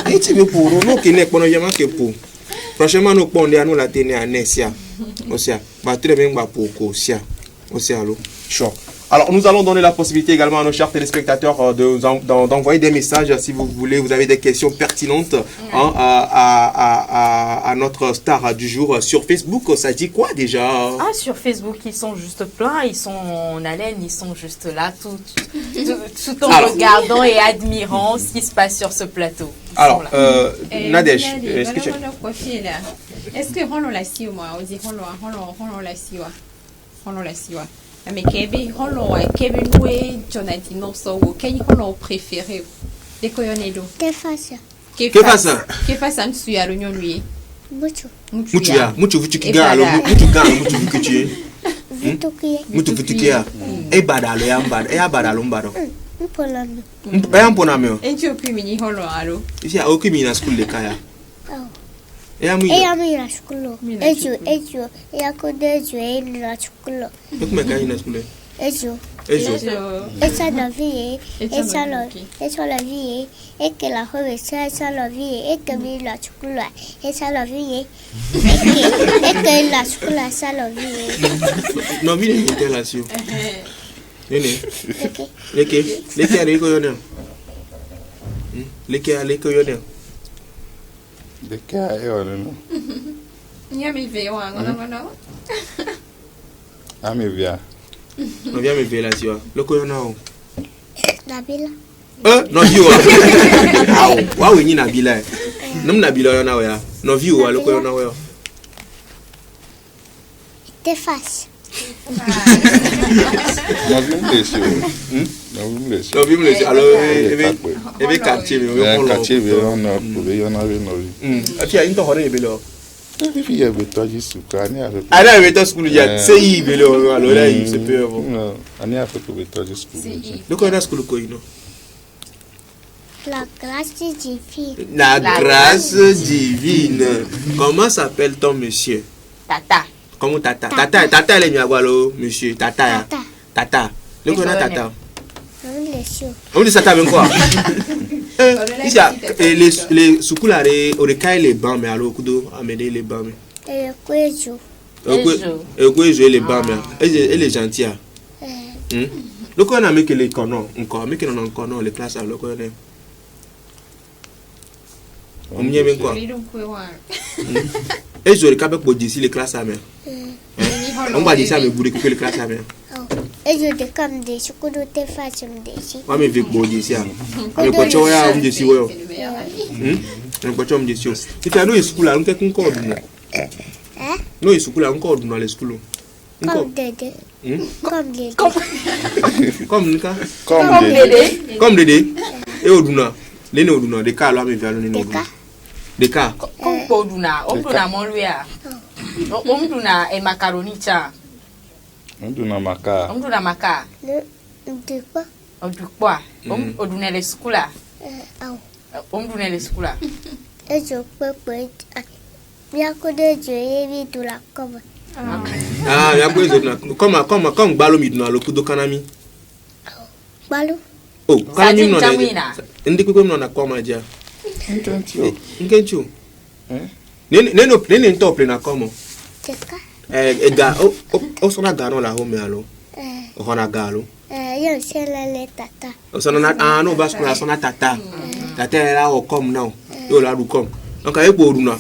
Et tu be po no ke ne pono yama ke po. Franchement no ponde anu la tene anesia. Osia. Ba très bien ba po ko sia. Osia allo. Sure. Alors, nous allons donner la possibilité également à nos chers téléspectateurs d'envoyer des messages si vous voulez. Vous avez des questions pertinentes à notre star du jour sur Facebook. Ça dit quoi déjà? Ah, sur Facebook, ils sont juste pleins, ils sont en haleine, ils sont juste là, tout en regardant et admirant ce qui se passe sur ce plateau. Alors, Nadège, est-ce que tu... Est-ce que on la si moi, on dit on la si mais kebe holo kebe noué Jonathan so wo keni holo préféré de koyonedo te facia Que pasa? Que pasa en su reunión lui? Mucho. Mucho ya, mucho futukiga alo, mucho ga, mucho fukuchi. Mucho futukia. E badalo ya mbado, e abadalo mbado. Mponami. E amponameo. Enchi okimini holo alo. Isi ya okimi na school de kaya. E amu ila shkulo. Ejo. E akode ejo e ila shkulo. E kuma kaya na school? Ejo. Esa la vie, esa la vie, et que la robe esa la vie, et que mi la chocolat, esa la vie, et que la chocolat esa la vie. Non, mire une relation. Nene. Leke a leko yone. Leke a leko yone. Leke a yone. Nyami veio ngono. Ami via. Non viens me ver là, tu vois. Le coyon Nabila. Non vieux. Waouh, ni Nabila. Non Nabila yon na ya. Non vieux le coyon na ya. Te face. Non vieux me laisse. Alors ebe quartier me quartier on a trouvé yon avait no. Ati a into hore ebelo. Il y avait toi juste Ukraine avec. Ah là avec toi school ya c'est ibelo alors là il se peut bon. Non, on a fait avec toi juste school. Le quoi na school ko ino? La grâce divine. La grâce divine. Comment s'appelle ton monsieur? Tata. Comment Tata? Tata elle est miagwalo monsieur Tata. Tata. Le quoi na Tata? On dit ça t'as bien quoi? Les soukoula les bancs mais alors kudo amener les bancs mais les bancs mais elle est gentille. Le quoi on a mis que les canons encore mais que non encore non les classes alors quoi on y est bien quoi et je le cap pour d'ici les classes à main on va dire ça mais pour récupérer les classes à main. Et je te comme des chocolats te fasse des. Moi mais avec bon d'ici avec quoi tu vois on d'ici ouais avec quoi tu me dis si tu as nous school là on t'es encore nous school là encore dans les schools comme Dédé comme Dédé et Oduna les Oduna des cas là mais vers le des cas comme Oduna mon lui Oduna et macaroni cha. On donne maca. De quoi? On donne les schools là. On donne les schools là. Et je peux bien que de Dieu et de la com. Ah, ya quoi comme balo midna le coup de kanami. Balo. Oh, kanami non est. Ndi ko non na koma dia. Nkenchu. Nene top na komo. Teka. Ega o sona gano la home alo o na galo yo sela le tata o sona na no bas ko sona tata tata la o come now yo la du come donc ay ko runa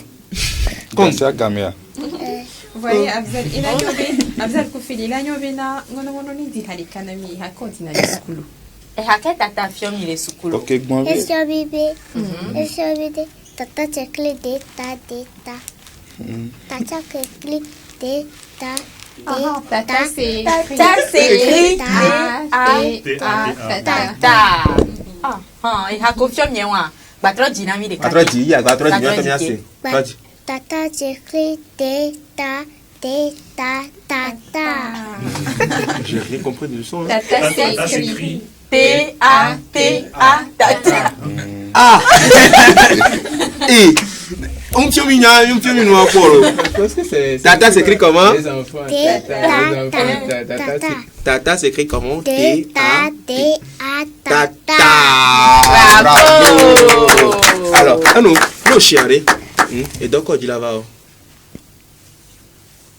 comme ça gamia voyez Abzal ko fili la nyobe na ngono ni di hali kanami ha continue le skulu e ha ke tata fiomi le skulu OK bon et ça bébé tata checkle de ta tata checkle Tata c'est écrit il a confiance en moi. Batro dynamique de Batro dit, il y a Batro dit, bien assez. Tata j'écris ta. J'ai rien compris du son. Tata c'est écrit T-A-T-A tata. Ah. Et un petit mignon Polo. Tata s'écrit comment? Les enfants. Tata s'écrit comment? Tata. Bravo. Alors, nous chérie. Et donc on dit là-bas.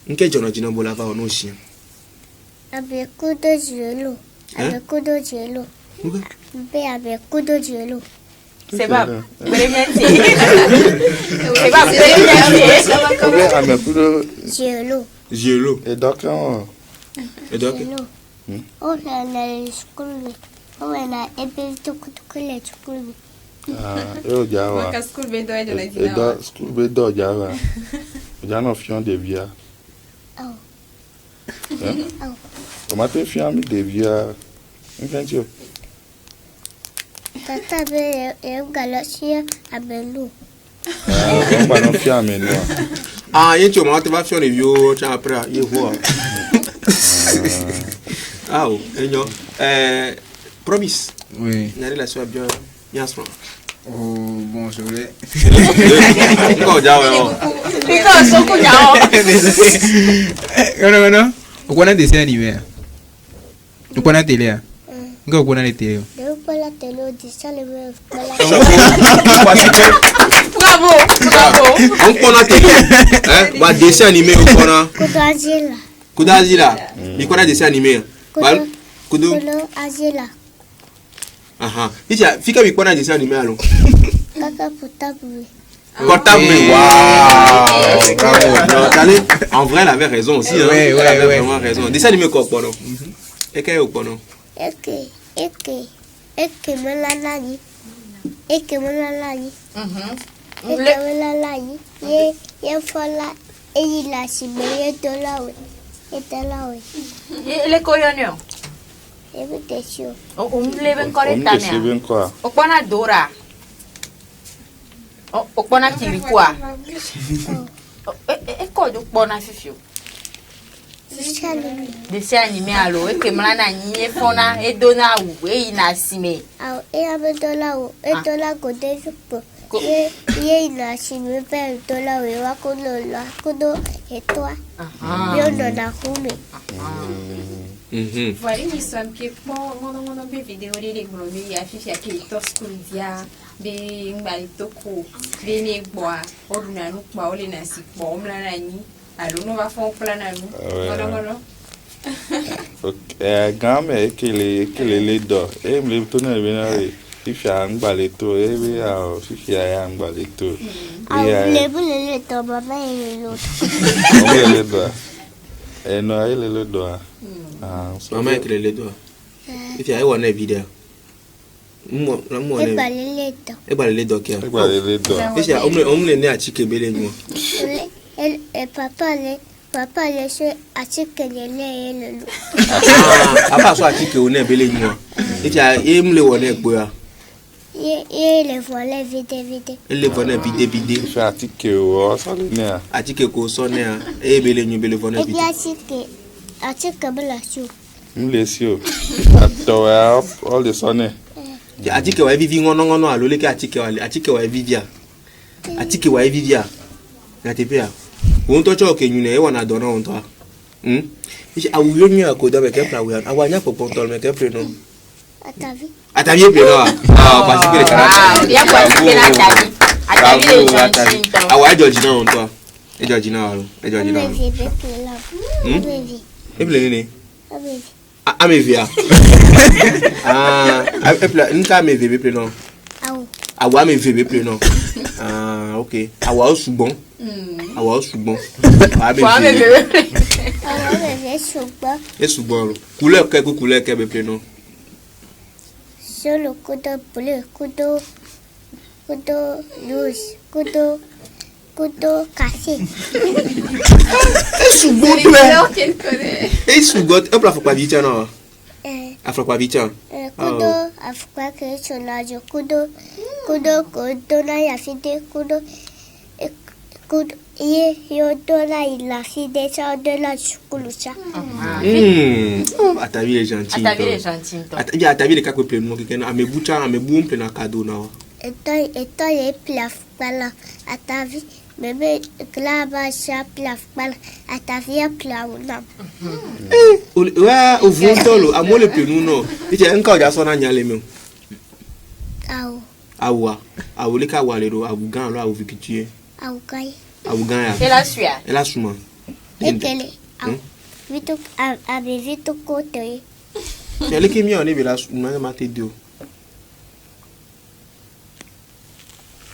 N'qu'est John dit non là-bas nous chien. Avec coup de gelo. Avec coup de gelo. Avec coup de gelo. C'est pas. Gelo. Et donc on a la school. On a ébé tout les school. Ah, et Jawa. Moi school bedo et de la dina. Et school bedo Jawa. Jana fion de via. Comment tu fion de via? Qu'est-ce que Tata be galaxia abelu. On va non faire mais non. Ah, il y a tu vas faire les vieux, tu après, il voit. Ah, promise. Oui. Une relation bien souvent. Oh, bon, je voulais. Non. On connaît des dessins animés. On connaît télé. On connaît les télé. Bravo. On connaît télé. Hein? Dessin animé, on connaît. Kudazila. Il connaît dessin animé. Kudo Azila. Aha. Fika mi connaît dessin animé alors. Kaka Portable. Portable. Waouh. Bravo. En vrai, elle avait raison aussi. Hein? Elle avait vraiment raison. Dessin animé quoi, non? Et qu'est-ce que non? Eke melalani. Eke melalani. Ye fola. Et il a si meilleur dollar. Et dollar. Les coyons. Et vous t'es sûr. On lève encore les tamers. On connaît Dora. On connaît Kirikwa. Et quoi, on connaît Fifio. Dessin animé alors, et que Mlana n'y est fona et donna ou et inasimé. Ah, et avec dollar ou et dollar côté je et inasimé per dollar et wa kono et toi. Yo non a koumé. Voilà, nous sommes qui mon vidéo les gros ya fifi qui toskulia be ngalitoko be ne boa oruna no pa ole na sikbo Mlana ni. Alors, nous va faire un plan à nous. Ok, grand-mère, qu'elle est d'or. Et me tourne bien si je un baleto, et bien, si je un baleto. Ah, le temps, maman, et l'autre. Elle est d'or. Et non, elle est le doigt. Maman, elle est le doigt. Et puis, elle a une vidéo. Et balé le doigt. Et puis, on est né à Chikebele. Et papa laisse à ce que les loups. Papa soit à ce que on est belé moi. Et tu as aimé le one boya. Et les volets vide. Et les volets vide. Fait à ce que on s'en est. À ce que on s'en est. Et belé nous belé volets vide. Et à ce que bela sou. Nous laissons. Attends, all the sonne. À ce que va vivre non à l'olé à ce que va vivre. À ce que va vivre. Na tepea. Won to cho ke nyune e wana dona on to. Ishi awuyo nyu akoda be ke plawe. Awanya popo to me ke pre no. Atavi pe no. Parce que le caractère. Ya kwa ke na atavi. Atavi le jantin. Awa Georgina on to. E Georgina alo. E Georgina. E ple ni. Amevia. E ple nka me vebe ple no. Awa me vebe ple no. Ah, ok. Awa o sugbon. Awa o sugbon. Awa me vebe. E sugbon. Couleur que be ple no. Sur le couteau bleu, couteau rouge, couteau cassé. E sugbon ple. E sugbon. E pla faut pas vite non. Afro pas vite. Couteau afro que sur la jo couteau na ya fide couteau yo dona il a fide ça de la chouloucha. Atavi est gentil. Atavi le kako plein mo keken ame bucha ame boum plein cadeau na. Et toi il plaf pala atavi bébé glaba cha plaf pala atavi plauna. Ouais, au vontolo amo le plein no. Ite enka ja so na nyale me. Awa le ka walero abugan lo awu vikitie. Abugan ya. Elle a souma. Ekele. Vito ave vito kote. Elle qui mi on est la souma ma te dio.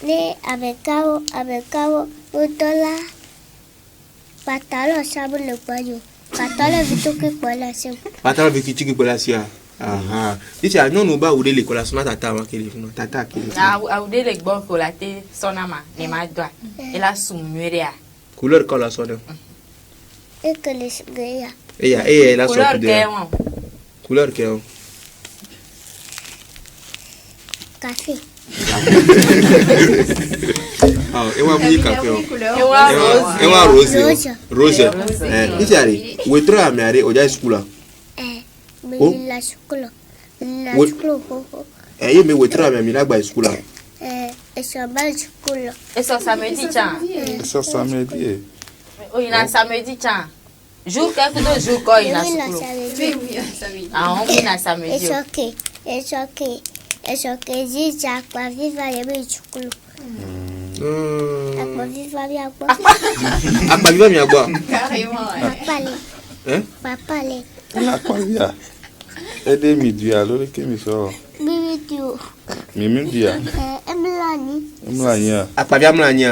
Ne avec cao otola. Patalo sabu le payo. Patalo vito ke collation. Patalo vikiti ke collation. Aha. Dice non no ba ude le collation tata ma kele no tata kele. Ude le gbo kolate sonama ne ma doa. Ela sumuria. Couleur collation. Et que les gaya. Et la sorte de couleur que Café. Ah, ewa muni café. Ewa rose. Rose. Ichari, wetro amare oja school. La school. La school. Ye me wetro amami la gba school. Eso ba school. Eso samedi cha. Eso samedi. Oh, il a samedi cha. Jour quelques jours quand il a school. Ah, on vient à samedi. It's okay. It's okay. It's okay. Ziza kwa viva ya school. Akwa viva ya kwa. Akwa viva ya kwa. Carrément. Papa le. Hein? Papa le. Akwa viva. Ede mi dia lo ke mi so. Bibi tu. Mi dia. Emlani. Emlani. Akwa viva emlani.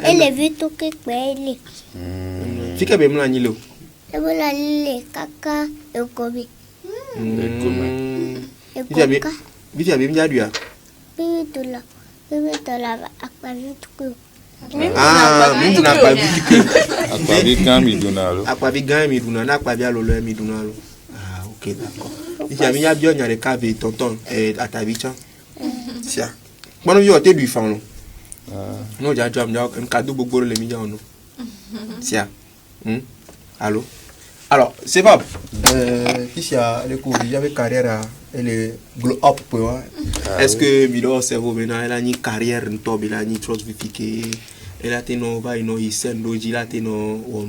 Elle vu tout que kweli. Fika be emlani lo. Emlani le kaka ekobi. Bibi abi mjadua. Bibi tula akwa vitu. Mimi tunakwa vitu. Akwa vigan mi dunalo. Akwa vigan mi dunalo na akwa bia lolo mi dunalo. Ah, OK, d'accord. Bibi abi nya bio nya le cave tonton atabicha. Tia. Bono yo te du fan lo. No ja jam ja cadeau gbogbo le mi ja ono. Tia. Allô. Alors, c'est Bob. Ici, le cours, j'avais carrière, elle est glow up. Est-ce que Milo cerveau maintenant, elle a une carrière, une tobe, elle a une chose vifique, elle a une nova, une scène d'oji, elle a une oui.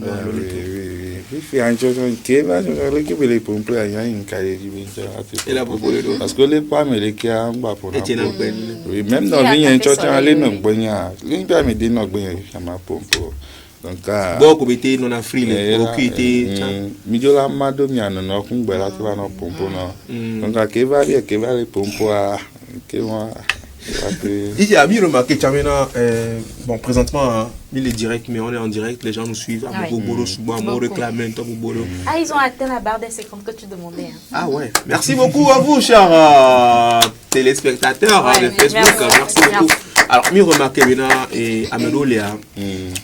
Il fait un chose qui va, je vais les pomper à une carrière. Elle a proposé. Parce que les femmes, les qui ont pas pour oui, même dans les gens, ils ont allé dans le bagna. Les femmes, ils disent non, ça m'a pompé. Donc, beaucoup de non africains, beaucoup de Mijola mado miano no kungbela tu no pompo no. Donc que va les pompo à que moi. Ici à remarqué Chamena bon présentement il est direct mais on est en direct, les gens nous suivent à Bobolo souvent on réclame un Bobolo. Ah ils ont atteint la barre des 50 que tu demandais. Hein. Ah ouais. Merci beaucoup à vous chers téléspectateurs de Facebook. Merci beaucoup. Alors, je remarque maintenant, Amédo Léa,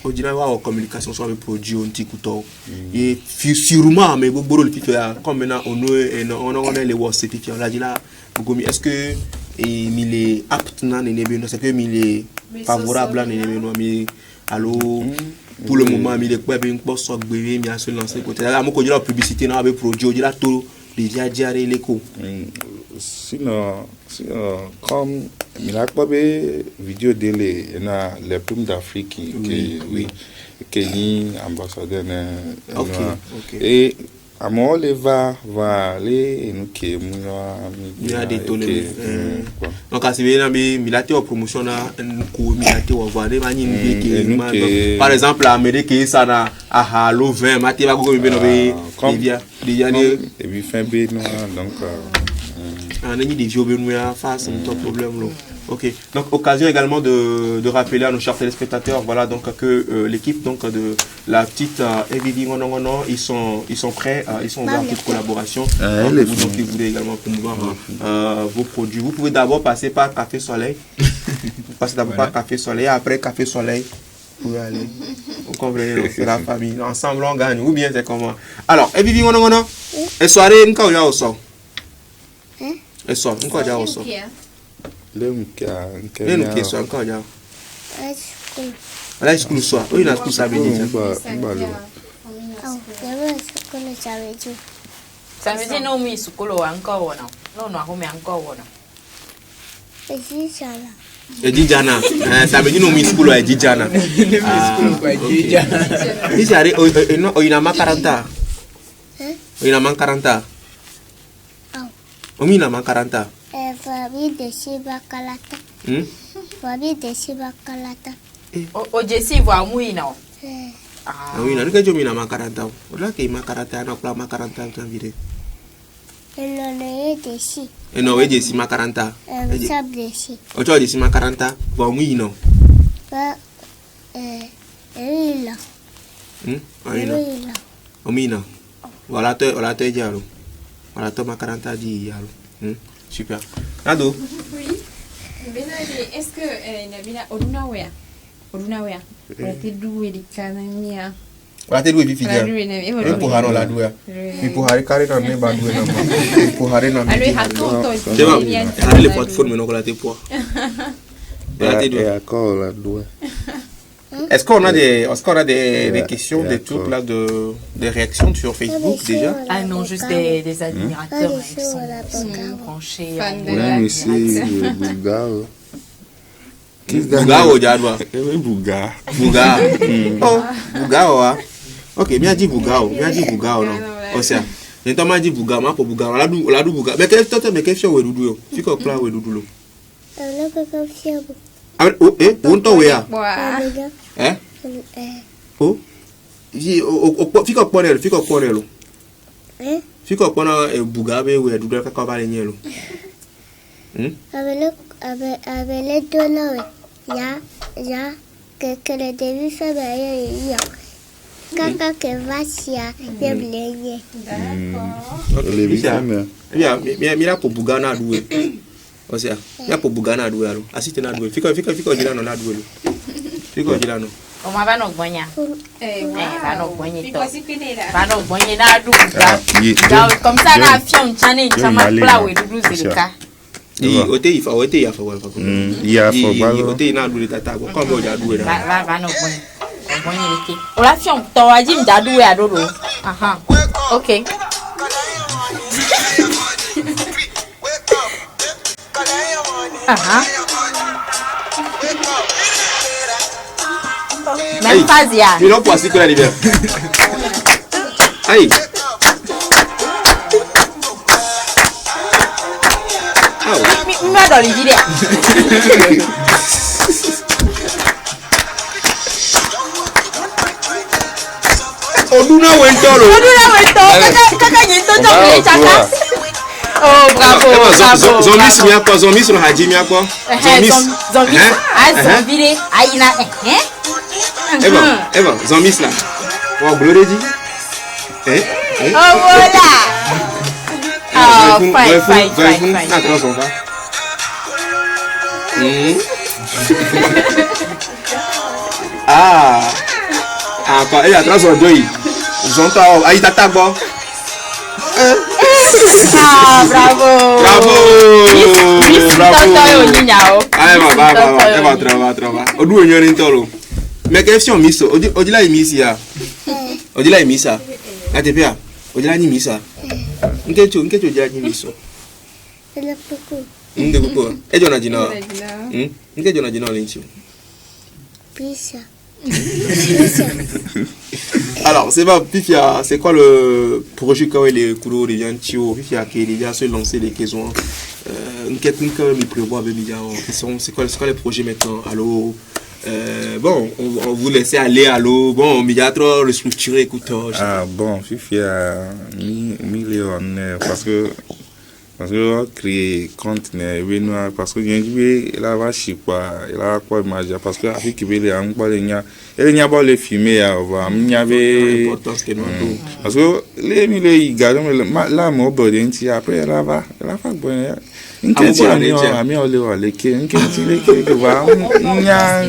on dirait en communication sur le produit, on dit et sûrement, mais beaucoup de gens, comme maintenant, on a les WhatsApp, on a dit là, est-ce que il est apte, est-ce que il est favorable, mais allô, pour le moment, il est quoi, bien, pour ça, il y a se lancer côté. Là, moi, quand je la publicité, on a des produits, on dit là, tout, déjà, diarrhée, l'écho. Sinon, comme il a pas de vidéo de les plumes d'Afrique qui est ambassadeur. Et à moi, les va aller et nous qui il y a des tonnes. Donc, à ce moment-là, il a été en promotion, par exemple, l'Amérique, ça a à l'eau 20, Mathieu va et puis fin B, donc. On a des vieux benoît face à un problème. Ok. Donc occasion également de rappeler à nos chers téléspectateurs, voilà donc que l'équipe donc de la petite Evidi ils sont prêts, ils sont ouverts à toute collaboration. Donc ils voulaient également promouvoir vos produits. Vous pouvez d'abord passer par Café Soleil. Vous passez d'abord par Café Soleil, après Café Soleil. Vous pouvez aller. Vous comprenez, c'est la famille. Ensemble on gagne. Ou bien c'est comment. Alors Evidi et soirée quand il y a au son. Et ça, encore déjà au sol. Le mouké soit encore déjà. Là, school soit. Oui, la school ça veut dire. Ça veut dire non, mais school encore non, non, mais encore Et Dijana, ça veut dire non, mais school est Dijana. Dijana, il a ma 40 ans. Il a ma 40 ans. Omi na makaranta. Fabi de Shiba Kalata. Fabi de Shiba Kalata. O Jesse voit mouille non. Ah oui, na nka jomi na makaranta. Ola ke makaranta na kwa makaranta kanvire. Elo de si. Eno we Jesse makaranta. Sab de si. Ocho Jesse makaranta, voit mouille non. Ba Elila. Elila. Omina. Voilà te dialo. Voilà, Thomas 40 a dit super. Nado. Oui. Est-ce que Nabila Orunawea on a été doué de Kanania. La tête oui fidia. Et pour Haron la doué. Et pour Harry carré dans les bandoué dans moi. Et pour Harry dans. Allez, raconte. C'est bon. Harry les plateformes non la tête poids. Et encore la doué. Est-ce qu'on a des questions, des trucs là, des réactions sur Facebook déjà? Ah non, juste des admirateurs qui sont branchés. Même ici, Bougao. Bougao, Diadwa. Oui, Bougao. Bougao. Oh, Bougao, ah. Ok, bien dit Bougao. Bien dit Bougao, non? Oh, c'est ça. J'ai entendu dire Bougao, mais pour Bougao. La dou Bougao. Mais qu'est-ce que tu as dit? Tu as quoi, oui, Doudou? Oh, eh, on t'a oué, hein? Oh? Fica ponelo. Fica ponelo Bugabe ou Doudou ka va lenyelo. Avec les donneurs, ya que le début fait bien. Kaka que va sia, bien bléné. D'accord. Mira pour Bugana doué. Osea, ya pour Bugana doué alors. Assiste na doué. Fica dire non na doué. Fica dire non. On va no gonya. Va no gonya na du. Comme ça na fion chane chama pla we du zilika. Ote ifa wa fa. Ya fa ba. Ote na du tata ko ko mo ja du na. Va no gonya. Gonya leke. Ola fion to wa jim da du we adodo. Aha. Okay. Aha. Même phase ya. Il non pour assis que la l'hiver. Aïe. M'a dans les vidéos. Oduna wentolo. Kaka nyento to chaka. Oh bravo. Zombie sur Haji mi quoi? Zombie. Ah zombie aïna Eva, zombie là. Oh, gloire dit. Oh voilà. Ah, fine. Attends, on va. Ah. Encore, et attends, on doit y. J'entends, aïe, tata, bon. Ah, bravo. Bravo. Odu enyoni ntolo. Mais question miso, odila imisi ya. Odila imisa. Atepea. Odila ni misa. Nkecho odila ni miso. Elle a beaucoup. Nde beaucoup. Ejo na jina. Nkejo na jina olinchi. Pisa. Alors, c'est pas Pifia, c'est quoi le projet quand les couleurs de Yanchio, Pifia qui vient se lancer les questions. Qu'est-ce que prévoit c'est quoi les projets maintenant? Allô, bon, on vous laisse aller à l'eau. Bon, mais il y a trop restructuré, écoute. Ah bon, Pifia, millionnaire parce que on crée conteneur parce que il a vache quoi il a quoi magie parce que avec qu'il est en quoi il n'y a pas les filmer avant il y avait parce que les milliers ils gardent la mobile d'inti après elle va bon une question ami on les qui que va il y a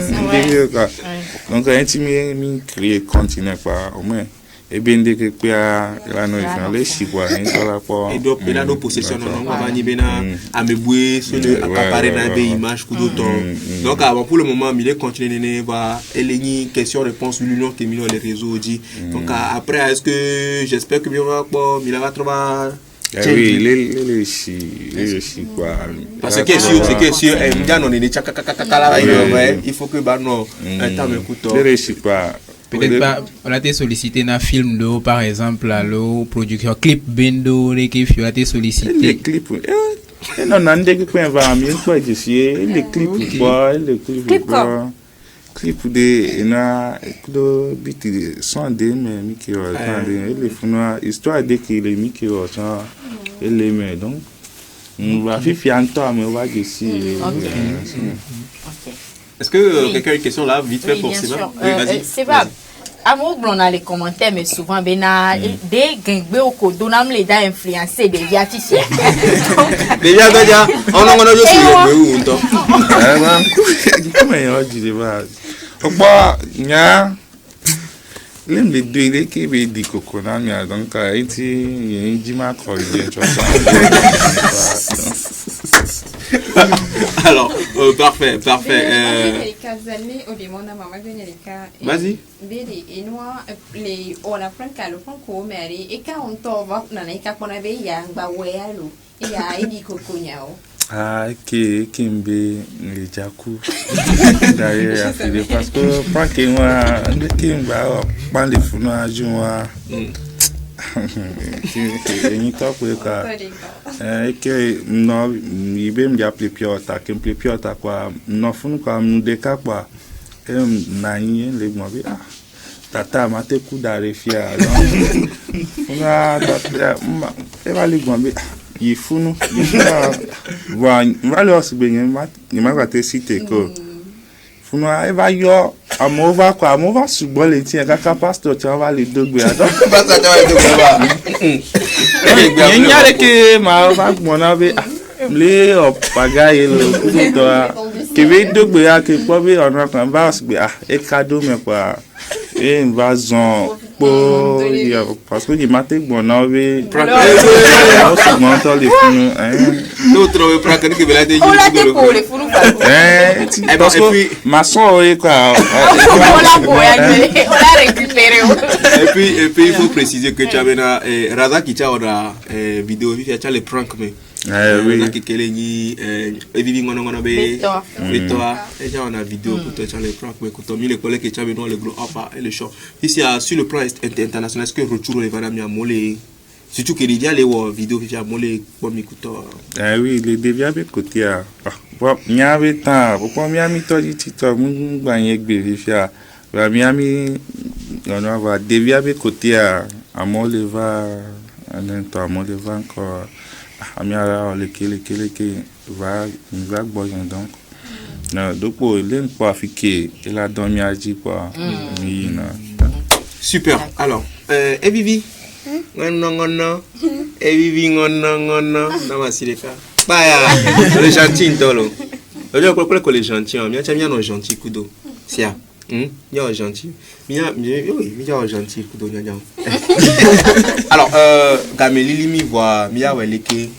donc intime mi créer conteneur quoi au moins et bien dès que la nourriture les chigua et donc il a nos possessions on va ni bena à me bouer sur le accaparer dans des images coup d'autant donc avant pour le moment il continue va éligner question réponse l'union qui mis dans les réseaux dit donc après est-ce que j'espère que bien va il va trouver oui les chigua parce que c'est sûr bien on est des chakakakakala il faut que bah non un temps écoute les chigua. Peut-être pas, on a été sollicité dans un film d'eau, par exemple, à l'eau, production, clip bendo, l'équipe, on a été sollicité. Les clips, non, non, dès que tu vas mieux, quoi, je suis, les clips, quoi, les clips, quoi. Clip de, biti, sont des, mais, Mickey, les fonds, histoire de que les Mickey, sont, et les mains, donc, on va faire un temps, mais on va ici. Est-ce que quelqu'un a une question là, vite fait pour Seba? Oui, vas-y. Seba, amour, on a les commentaires, mais souvent, des gangbés au code, on a les dents influencés, des viaticiens. Des viaticiens, on a aussi les gangbés. Comment on dit, L'aime les deux, il est qui veut dire coconut, mais donc, il y a une dima Alors, parfait. Vas-y. Ah, qui me jacu derrière parce que pas que moi qui me pas les fous à jour ni top quoi que non il veut me appeler piota que me piota quoi non fou quoi nous déca quoi na yin le mo bi tata ma te coup d'arrefia on a tata e va lui gombe il faut nous voilà aussi bien il m'a raté cité que faut nous va yo amova quoi amova subo le tien kaka pasteur tu va les deux gars donc pasteur tu va les deux gars il y a que ma va mon avait les pagaille le toi que veut deux gars que quoi veut on va va et cadeau mais quoi et invasion parce que il m'a dit bon on veut l'autre pratique que veut la dire on l'a dit pour les fous parce que ma soeur est quoi on l'a récupéré et puis il faut préciser que tu avais na Raza qui t'a ora vidéo tu as les pranks mais oui qui keleni Vivi ngono be et toi et on a vidéo pour toi les pranks mais quand mis les collègues qui t'avaient dans le gros apa et le show ici sur le plan international est-ce que retour les vanami à molé surtout que il y a les vidéos qui a molé pour m'écouter oui les déviats be côté ah bon il avait temps pourquoi Miami toi dit toi mon gagner vérifier Miami on va dévier be côté à molé va à molé va encore Amiara le va boire donc non donc il est pas affiché il a dormi à dire quoi super alors et Vivi ngono et Vivi ngono na masileka baya le gentil ndolo le quoi que les gentils on mia no gentil kudo sia Mia gentil. Mia gentil kudo nya. Alors Gameli limi voit Mia weleke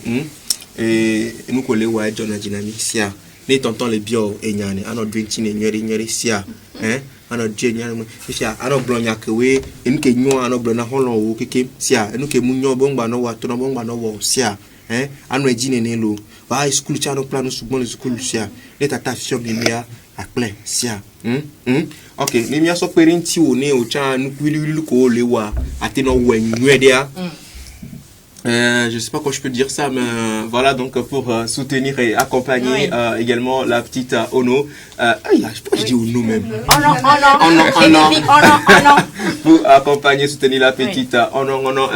et nous coller wa John dynamique sia. Ne tonton le bio e nyane ano drinking e nyeri sia ano jenya sia ano blonya kewe enu ke nyo ano blona holon wo keke sia enu ke munyo bongba no wa tono bongba no wo sia ano ejine ne lo ba school cha no plan su bon school sia ne tata fion bimia à plein sia OK ni mia so parenti o ne o cha nu kwili ko le wa ateno wenwe dia je sais pas quoi je peux dire ça mais voilà donc pour soutenir et accompagner également la petite Ono je peux dire Ono même Ono pour accompagner soutenir la petite Ono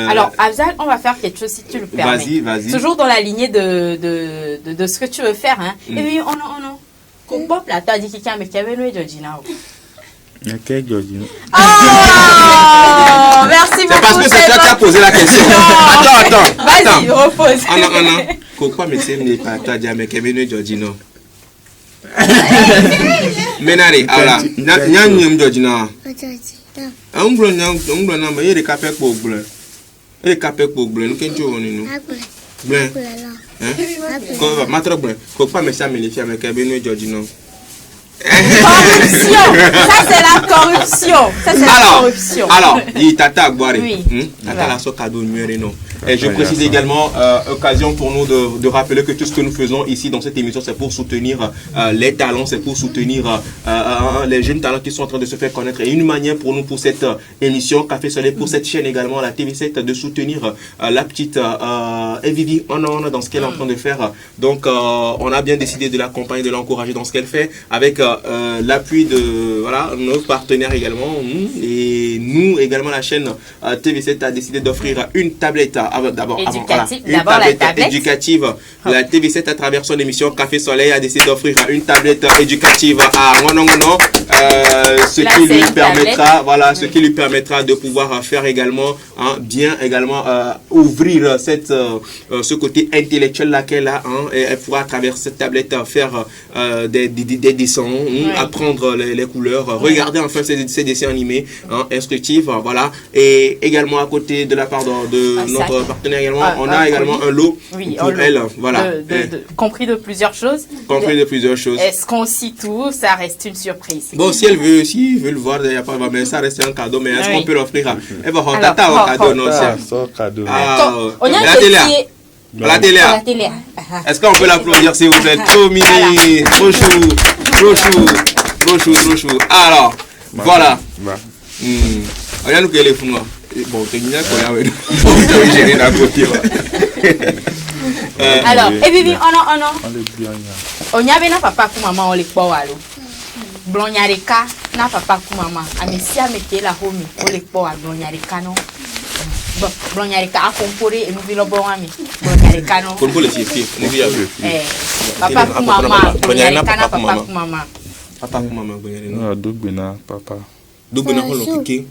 alors Afzal on va faire quelque chose si tu le permets vas-y toujours dans la lignée de ce que tu veux faire et puis Ono comme Bob là t'as dit qu'il y a mais qui avait nous Georgina OK Georgina merci beaucoup. C'est parce que c'est toi qui as posé la question. Attends. Vas-y, repose. Non. Pourquoi me c'est n'est pas toi déjà mais Kevin Georgino. Menari, ala. Nyanyem Georgina. Omblo na ma yere kapek po blo. E kapek po blo, nous kenjo oni no. Blo. Ko matra blo. Ko pas me ça me lifia mais Kevin Georgino. Corruption, ça c'est la corruption. Alors, il tata boire. Tata la so cadeau numéro non. Et je précise également occasion pour nous de rappeler que tout ce que nous faisons ici dans cette émission, c'est pour soutenir les talents, c'est pour soutenir les jeunes talents qui sont en train de se faire connaître. Et une manière pour nous, pour cette émission Café Soleil, pour cette chaîne également, la TV7, de soutenir la petite Vivi dans ce qu'elle est en train de faire. Donc, on a bien décidé de l'accompagner, de l'encourager dans ce qu'elle fait, avec l'appui de nos partenaires également. Et nous, également, la chaîne TV7 a décidé d'offrir une tablette. D'abord, une tablette éducative. La TV7 à travers son émission Café Soleil a décidé d'offrir une tablette éducative à Ngono, ce qui lui permettra de pouvoir faire également bien également ouvrir ce côté intellectuel là qu'elle a et elle pourra à travers cette tablette faire des dessins, apprendre les couleurs, regarder enfin ces dessins animés instructifs, voilà. Et également à côté de la part de notre partenaire également, on a également un lot pour elle, voilà. Compris de plusieurs choses. Compris de plusieurs choses. Est-ce qu'on cite tout? Ça reste une surprise. Bon, si elle veut le voir, il n'y a pas, mais ça reste un cadeau, mais est-ce qu'on peut l'offrir? Elle va rentrer un cadeau, non? On a la télé. Est-ce qu'on peut l'applaudir, s'il vous plaît? Trop mini, trop chou. Alors, voilà. Regarde nous les fous. Bon, t'es bien alors, et bibi, on y avait na papa ku maman on les poalo. Blonyareka na papa ku maman. Amesia mete la homi on les poa blonyareka no. Bon, blonyareka a comporé et nous vilo bon ami. Blonyareka no. Pour les filles, nous via. Papa ku maman, blonyareka na papa ku maman. Papa ku maman blonyareka. Non, dogbena papa. Dogbena ko lo kiki.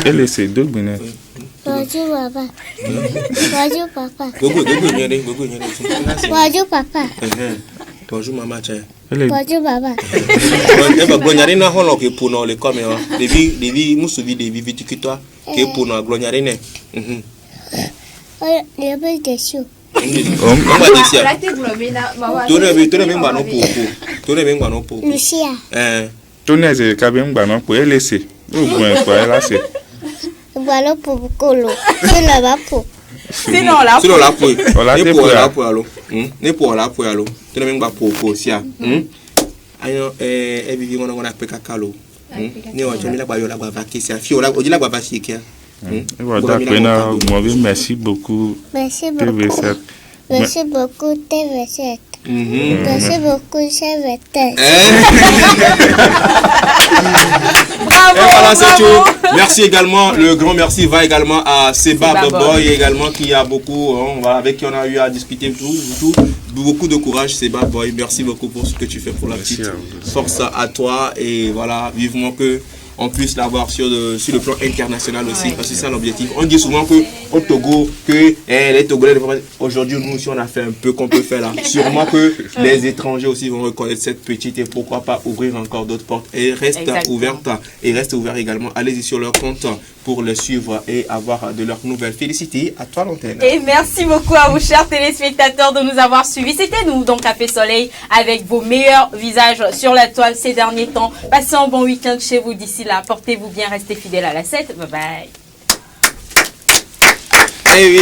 Elle c'est dogbena. Bonjour papa. Bonjour papa. Gogo nyane. Bonjour papa. Bonjour maman tiens. Bonjour papa. Eba glonyare na holo ke puno le comme devi musuvi devi vitikitwa ke puno glonyare ne. Les belles des choux. On va dire ça. Tourne bien no popo. Lucia. Tourne ze kabem gba no po ele se. O gun e pa ela se. Voilà pour colo. C'est là-bas pour. Sinon la po. Ne po la po alo. Tourne bien gba popo sia. Ayo vivi ngona peka kalo. Ni o jemi la gba yo la gba vacation. Fi o la gba vacation. Merci beaucoup. Merci beaucoup. Merci beaucoup, TV7. Merci beaucoup, TV7. Bravo. Merci également, le grand merci va également à Seba Boy également qui a beaucoup, avec qui on a eu à discuter tout. Beaucoup de courage Seba Boy. Merci beaucoup pour ce que tu fais pour la petite. Force à toi et voilà, vivement que on puisse l'avoir sur le plan international aussi, parce que c'est ça l'objectif. On dit souvent qu'au Togo, que les Togolais, aujourd'hui, nous aussi, on a fait un peu qu'on peut faire là. Sûrement que les étrangers aussi vont reconnaître cette petite et pourquoi pas ouvrir encore d'autres portes. Et reste ouverte ouvert également. Allez-y sur leur compte pour les suivre et avoir de leurs nouvelles. Félicitations à toi l'antenne. Et merci beaucoup à vous, chers téléspectateurs, de nous avoir suivis. C'était nous, donc Café Soleil, avec vos meilleurs visages sur la toile ces derniers temps. Passez un bon week-end chez vous d'ici là. Portez-vous bien, restez fidèles à la 7. Bye bye. Hey,